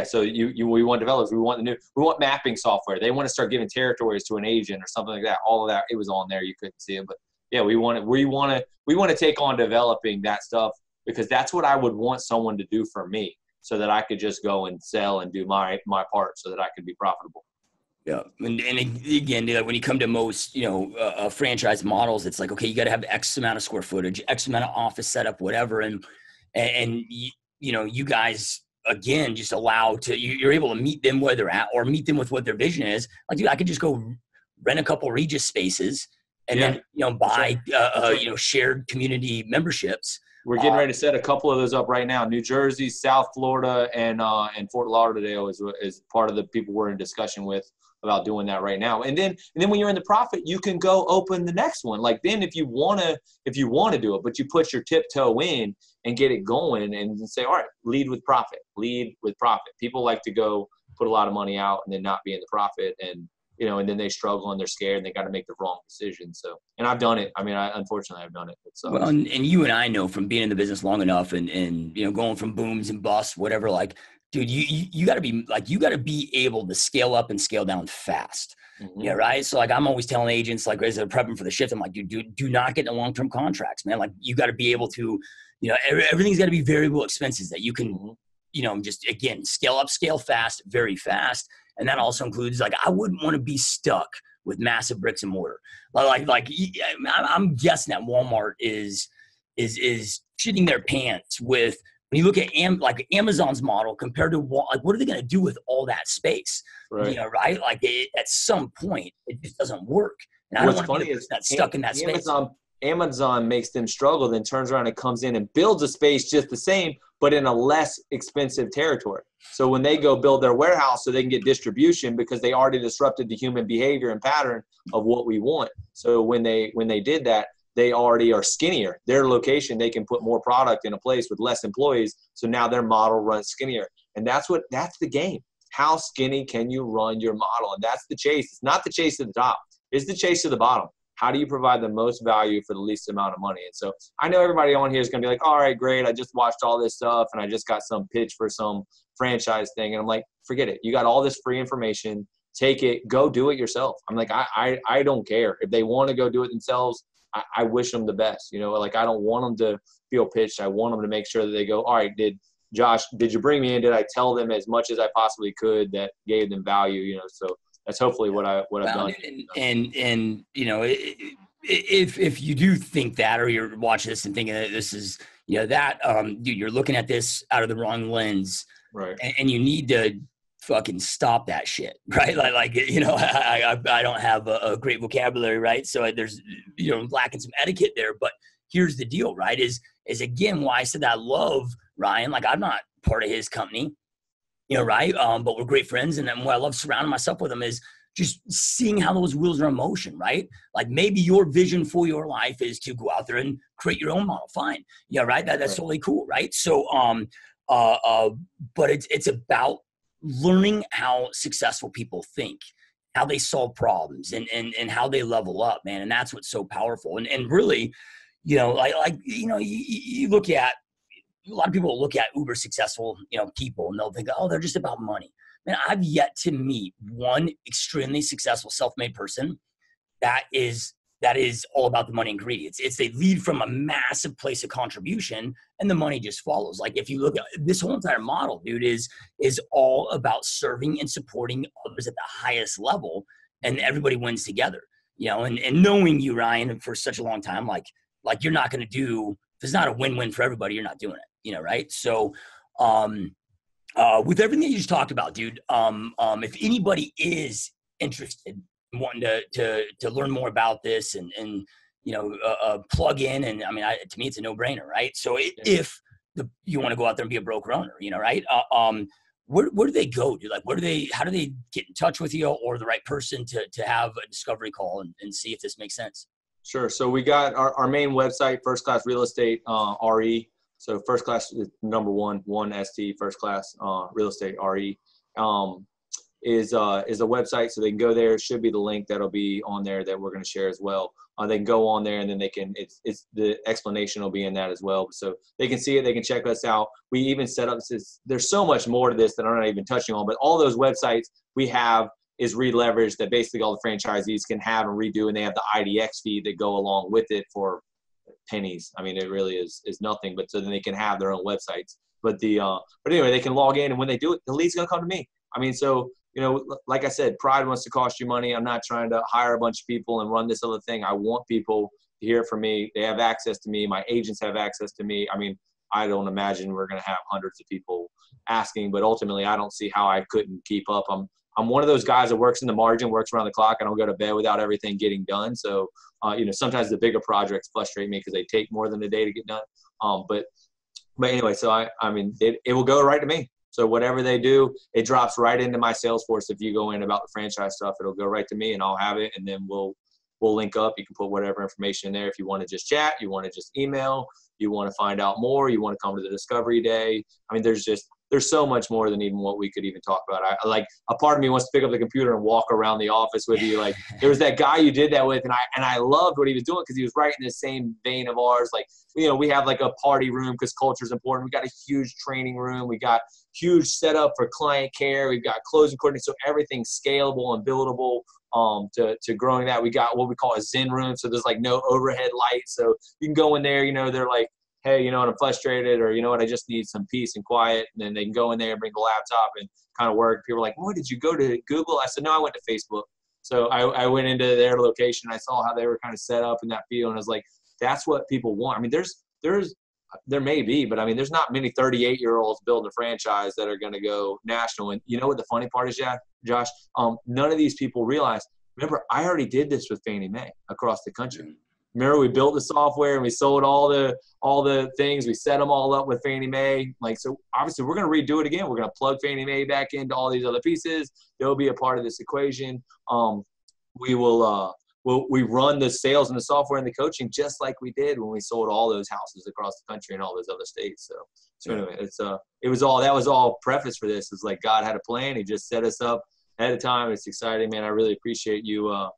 so we want developers. We want mapping software. They want to start giving territories to an agent or something like that. All of that, it was on there. You couldn't see it, but we want to take on developing that stuff, because that's what I would want someone to do for me, so that I could just go and sell and do my part, so that I could be profitable. Yeah, and again, when you come to most franchise models, it's like, okay, you got to have X amount of square footage, X amount of office setup, whatever, and you guys. Again, just you're able to meet them where they're at, or meet them with what their vision is. Like, dude, I could just go rent a couple Regis spaces and then, buy, shared community memberships. We're getting ready to set a couple of those up right now. New Jersey, South Florida, and Fort Lauderdale is part of the people we're in discussion with about doing that right now. And then when you're in the profit, you can go open the next one. Like, then if you want to do it, but you put your tiptoe in and get it going and say, all right, lead with profit. People like to go put a lot of money out and then not be in the profit, and and then they struggle and they're scared and they got to make the wrong decision. So, and I've done it. Unfortunately, I've done it. Well, and you and I know from being in the business long enough and going from booms and busts, whatever, like, dude, you got to be like, you got to be able to scale up and scale down fast. Mm-hmm. Yeah. Right. So like, I'm always telling agents, like, as they're prepping for the shift, I'm like, dude, do not get into long-term contracts, man. Like, you got to be able to, everything's got to be variable expenses that you can, just, again, scale up, scale fast, very fast. And that also includes, like, I wouldn't want to be stuck with massive bricks and mortar. Like I'm guessing that Walmart is shitting their pants with, when you look at Amazon's model compared to what are they going to do with all that space? Right. Right? Like, at some point, it just doesn't work. And I don't want to be stuck in that space. Amazon makes them struggle, then turns around and comes in and builds a space just the same, but in a less expensive territory. So when they go build their warehouse so they can get distribution, because they already disrupted the human behavior and pattern of what we want. So when they did that, they already are skinnier. Their location, they can put more product in a place with less employees. So now their model runs skinnier. And that's the game. How skinny can you run your model? And that's the chase. It's not the chase to the top. It's the chase to the bottom. How do you provide the most value for the least amount of money? And so I know everybody on here is going to be like, all right, great. I just watched all this stuff and I just got some pitch for some franchise thing. And I'm like, forget it. You got all this free information. Take it. Go do it yourself. I'm like, I don't care. If they want to go do it themselves, I wish them the best. Like, I don't want them to feel pitched. I want them to make sure that they go, all right, did you bring me in? Did I tell them as much as I possibly could that gave them value? So that's hopefully what I've done. And if you do think that, or you're watching this and thinking that this is, dude, you're looking at this out of the wrong lens, right? And you need to fucking stop that shit, right? I don't have a great vocabulary, right? So there's, lacking some etiquette there. But here's the deal, right? Is again why I said that I love Ryan. Like, I'm not part of his company, right? But we're great friends, and then what I love surrounding myself with him is just seeing how those wheels are in motion, right? Like, maybe your vision for your life is to go out there and create your own model. Fine, yeah, right. That's totally cool, right? So, but it's about learning how successful people think, how they solve problems, and how they level up, man. And that's what's so powerful. And really, you look at, a lot of people look at uber successful, people, and they'll think, oh, they're just about money. Man, I've yet to meet one extremely successful self-made person that is all about the money and greedy. It's they lead from a massive place of contribution, and the money just follows. Like, if you look at this whole entire model, dude, is all about serving and supporting others at the highest level, and everybody wins together. And knowing you, Ryan, for such a long time, like you're not going to do. If it's not a win-win for everybody, you're not doing it. Right? So, with everything that you just talked about, dude, if anybody is interested, wanting to learn more about this and plug in, and I mean, to me, it's a no-brainer, right? So if you want to go out there and be a broker owner, right? Where do they go, dude? Like, how do they get in touch with you, or the right person to have a discovery call and see if this makes sense? Sure. So we got our main website, First Class Real Estate RE. So First Class is number one ST, First Class Real Estate RE. Is a website, so they can go there. It should be the link that'll be on there that we're going to share as well. They can go on there, and then they can, it's the explanation will be in that as well. So they can see it, they can check us out. We even set up, there's so much more to this that I'm not even touching on, but all those websites we have is re-leveraged that basically all the franchisees can have and redo, and they have the IDX feed that go along with it for pennies. I mean, it really is nothing, but so then they can have their own websites. But anyway, they can log in, and when they do it, the lead's going to come to me. I mean, so, like I said, pride wants to cost you money. I'm not trying to hire a bunch of people and run this other thing. I want people to hear from me. They have access to me. My agents have access to me. I mean, I don't imagine we're going to have hundreds of people asking, but ultimately I don't see how I couldn't keep up. I'm one of those guys that works in the margin, works around the clock. I don't go to bed without everything getting done. So, sometimes the bigger projects frustrate me because they take more than a day to get done. But anyway, so I mean, it will go right to me. So whatever they do, it drops right into my Salesforce. If you go in about the franchise stuff, it'll go right to me, and I'll have it, and then we'll link up. You can put whatever information in there. If you want to just chat, you want to just email, you want to find out more, you want to come to the discovery day. I mean, there's so much more than even what we could even talk about. I like, a part of me wants to pick up the computer and walk around the office with you. Like, there was that guy you did that with, and I loved what he was doing because he was right in the same vein of ours. Like, we have like a party room because culture is important. We got a huge training room. We got huge setup for client care. We've got closing coordinates, so everything's scalable and buildable to growing that. We got what we call a Zen room, so there's like no overhead lights. So you can go in there, they're like, hey, I'm frustrated, or I just need some peace and quiet. And then they can go in there and bring the laptop and kind of work. People are like, well, did you go to Google? I said, no, I went to Facebook. So I went into their location. I saw how they were kind of set up in that field. And I was like, that's what people want. I mean, there may be, but I mean, there's not many 38-year-olds building a franchise that are going to go national. And you know what the funny part is, Josh? None of these people realize, remember, I already did this with Fannie Mae across the country. Remember, we built the software and we sold all the things. We set them all up with Fannie Mae. So obviously we're going to redo it again. We're going to plug Fannie Mae back into all these other pieces. They'll be a part of this equation. We run the sales and the software and the coaching just like we did when we sold all those houses across the country and all those other states. So anyway, that was all preface for this. It's like God had a plan. He just set us up ahead of time. It's exciting, man. I really appreciate you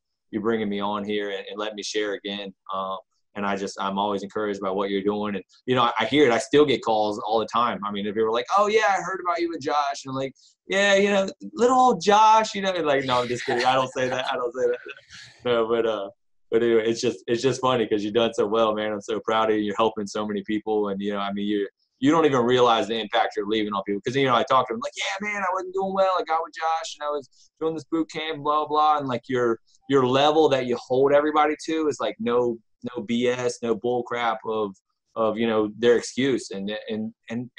bringing me on here and letting me share again. And I'm always encouraged by what you're doing. And, I hear it. I still get calls all the time. I mean, if people are like, oh yeah, I heard about you with Josh. And I'm like, yeah, little old Josh, like, no, I'm just kidding. I don't say that. No, but anyway, it's just funny because you've done so well, man. I'm so proud of you. You're helping so many people. And, you don't even realize the impact you're leaving on people. Because, I talked to them like, yeah, man, I wasn't doing well. I got with Josh and I was doing this boot camp, blah, blah. And like your level that you hold everybody to is like no BS, no bull crap of their excuse. And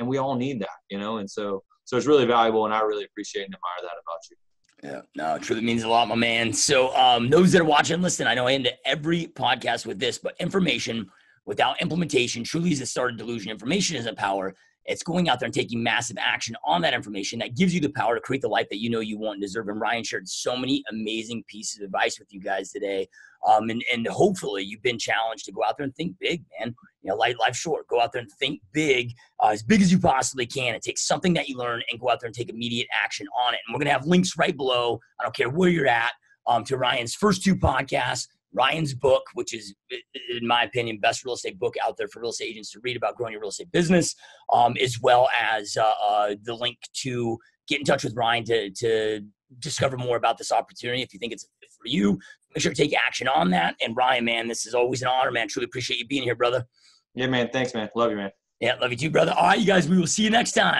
we all need that, and so it's really valuable. And I really appreciate and admire that about you. Yeah, no, it truly means a lot, my man. So those that are watching, listen, I know I end every podcast with this, but information without implementation truly is a started delusion. Information isn't power. It's going out there and taking massive action on that information that gives you the power to create the life that you want and deserve. And Ryan shared so many amazing pieces of advice with you guys today. And hopefully you've been challenged to go out there and think big, man. Life's short. Go out there and think big as you possibly can. And take something that you learn and go out there and take immediate action on it. And we're going to have links right below. I don't care where you're at, to Ryan's first 2 podcasts, Ryan's book, which is, in my opinion, best real estate book out there for real estate agents to read about growing your real estate business, as well as the link to get in touch with Ryan to discover more about this opportunity. If you think it's for you, make sure to take action on that. And Ryan, man, this is always an honor, man. Truly appreciate you being here, brother. Yeah, man. Thanks, man. Love you, man. Yeah, love you too, brother. All right, you guys, we will see you next time.